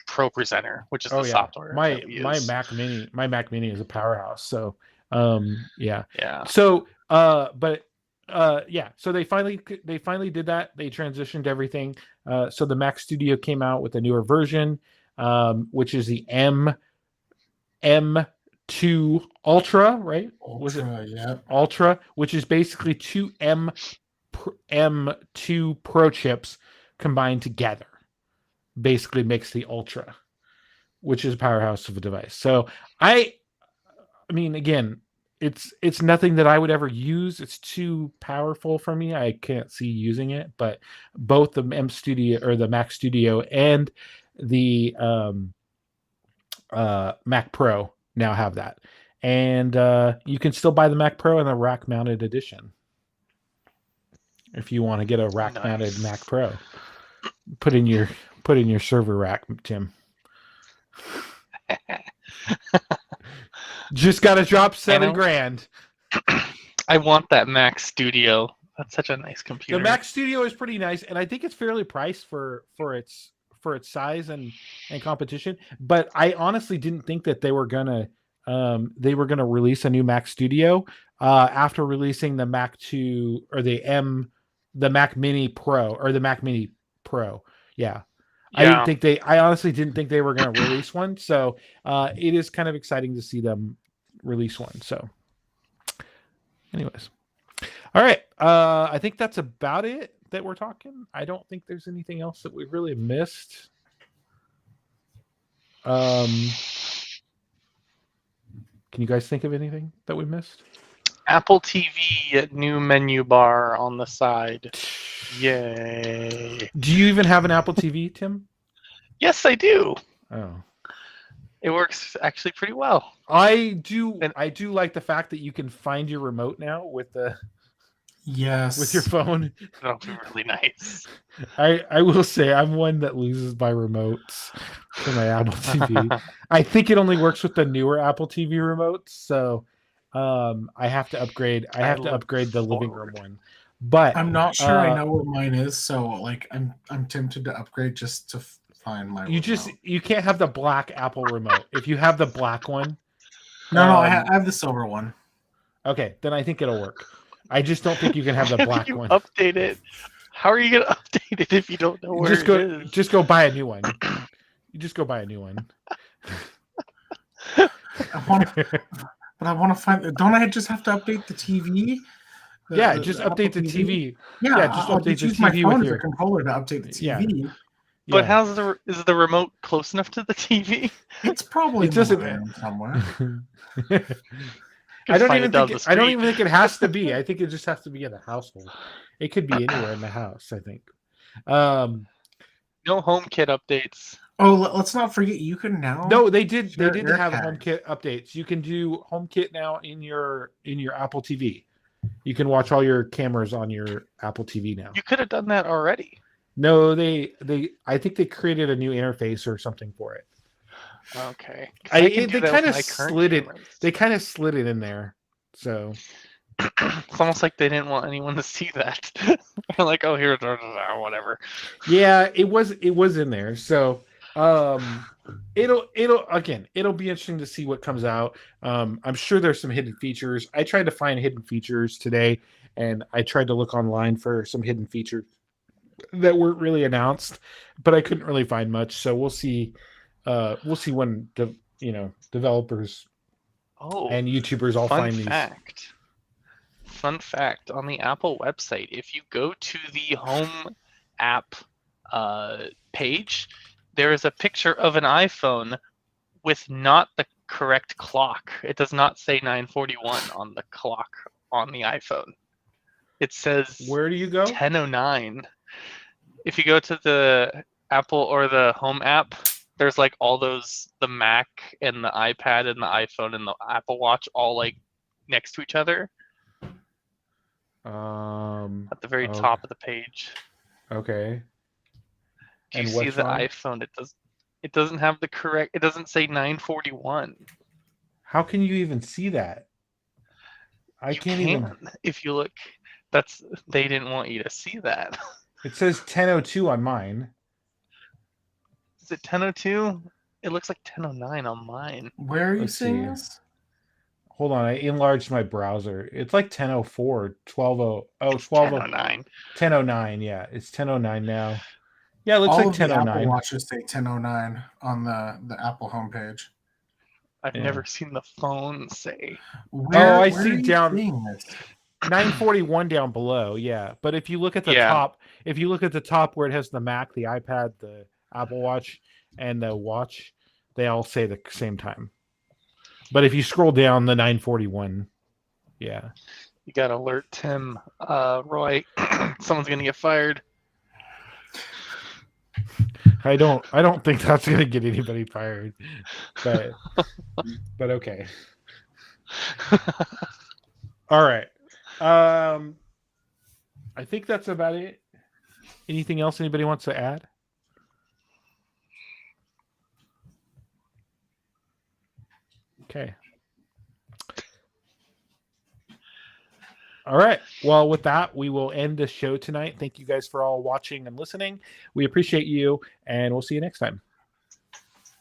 Pro Presenter, which is the software. My Mac Mini is a powerhouse. So yeah. So so they finally did that. They transitioned everything. So the Mac Studio came out with a newer version, which is the M2 Ultra, right? Ultra, which is basically two M2 Pro chips combined together. Basically makes the Ultra, which is a powerhouse of a device. So I mean, again, it's nothing that I would ever use. It's too powerful for me. I can't see using it. But both the M Studio or the Mac Studio and the Mac Pro now have that, and you can still buy the Mac Pro in the rack-mounted edition if you want to get a rack-mounted Mac Pro. Put in your server rack, Tim. Just got to drop $7,000. I want that Mac Studio. That's such a nice computer. The Mac Studio is pretty nice, and I think it's fairly priced for its size and competition. But I honestly didn't think that they were gonna release a new Mac Studio after releasing the Mac 2 or the Mac Mini Pro or the Mac Mini Pro. Yeah. I honestly didn't think they were going to release one. So it is kind of exciting to see them release one. So anyways, all right. I think that's about it that we're talking. I don't think there's anything else that we really missed. Can you guys think of anything that we missed? Apple TV new menu bar on the side. Yay. Do you even have an Apple TV, Tim? Yes, I do. Oh. It works actually pretty well. I do like the fact that you can find your remote now with the with your phone. That'll be really nice. I will say I'm one that loses my remotes for my Apple TV. I think it only works with the newer Apple TV remotes, so I have to upgrade. I have to upgrade the living room one. But I'm not sure I know where mine is, so like I'm tempted to upgrade just to find my remote. You can't have the black Apple remote. If you have the black one. No, I have the silver one. Okay, then I think it'll work. I just don't think you can have the black one. Update it. How are you going to update it if you don't know where it is? Just go buy a new one. You just go buy a new one. I want to find. Don't I just have to update the TV? Just update the TV. Yeah, just I'll update the use my TV phone with as your a controller to update the TV. Yeah. But is the remote close enough to the TV? It's probably somewhere. I don't even think it has to be. I think it just has to be in the household. It could be anywhere in the house, I think. No HomeKit updates. Oh, let's not forget you can now. No, they did have HomeKit updates. You can do HomeKit now in your Apple TV. You can watch all your cameras on your Apple TV now. You could have done that already. No, I think they created a new interface or something for it. Okay. They kind of slid it. They kind of slid it in there. So it's almost like they didn't want anyone to see that. They're like, oh, here, whatever. Yeah, it was in there. So it'll be interesting to see what comes out. I'm sure there's some hidden features. I tried to find hidden features today, and I tried to look online for some hidden features that weren't really announced, but I couldn't really find much. So we'll see. We'll see when developers and YouTubers all find these. Fun fact, on the Apple website, if you go to the home app page, there is a picture of an iPhone with not the correct clock. It does not say 9:41 on the clock on the iPhone. It says, where do you go? 10:09. If you go to the Apple or the home app, there's like all those, the Mac and the iPad and the iPhone and the Apple Watch all like next to each other. At the very top of the page. Okay. Do you see the iPhone? It doesn't have the correct. It doesn't say 9:41. How can you even see that? I can't even. If you look, they didn't want you to see that. It says 10:02 on mine. Is it 10:02? It looks like 10:09 on mine. Where are you seeing this? Hold on, I enlarged my browser. It's like 10:04, 12:00. Oh, 12:09. 10:09, yeah. It's 10:09 now. Yeah, it looks like 10:09. Apple Watches say 10:09 on the Apple homepage. I've never seen the phone say. I see down 9:41 down below. Yeah, but if you look at the top, where it has the Mac, the iPad, the Apple Watch, and the watch, they all say the same time. But if you scroll down, the 9:41, yeah. You gotta alert Tim, Roy. Someone's gonna get fired. I don't think that's gonna get anybody fired, but okay. All right. I think that's about it. Anything else anybody wants to add? Okay. All right. Well, with that, we will end the show tonight. Thank you guys for all watching and listening. We appreciate you, and we'll see you next time.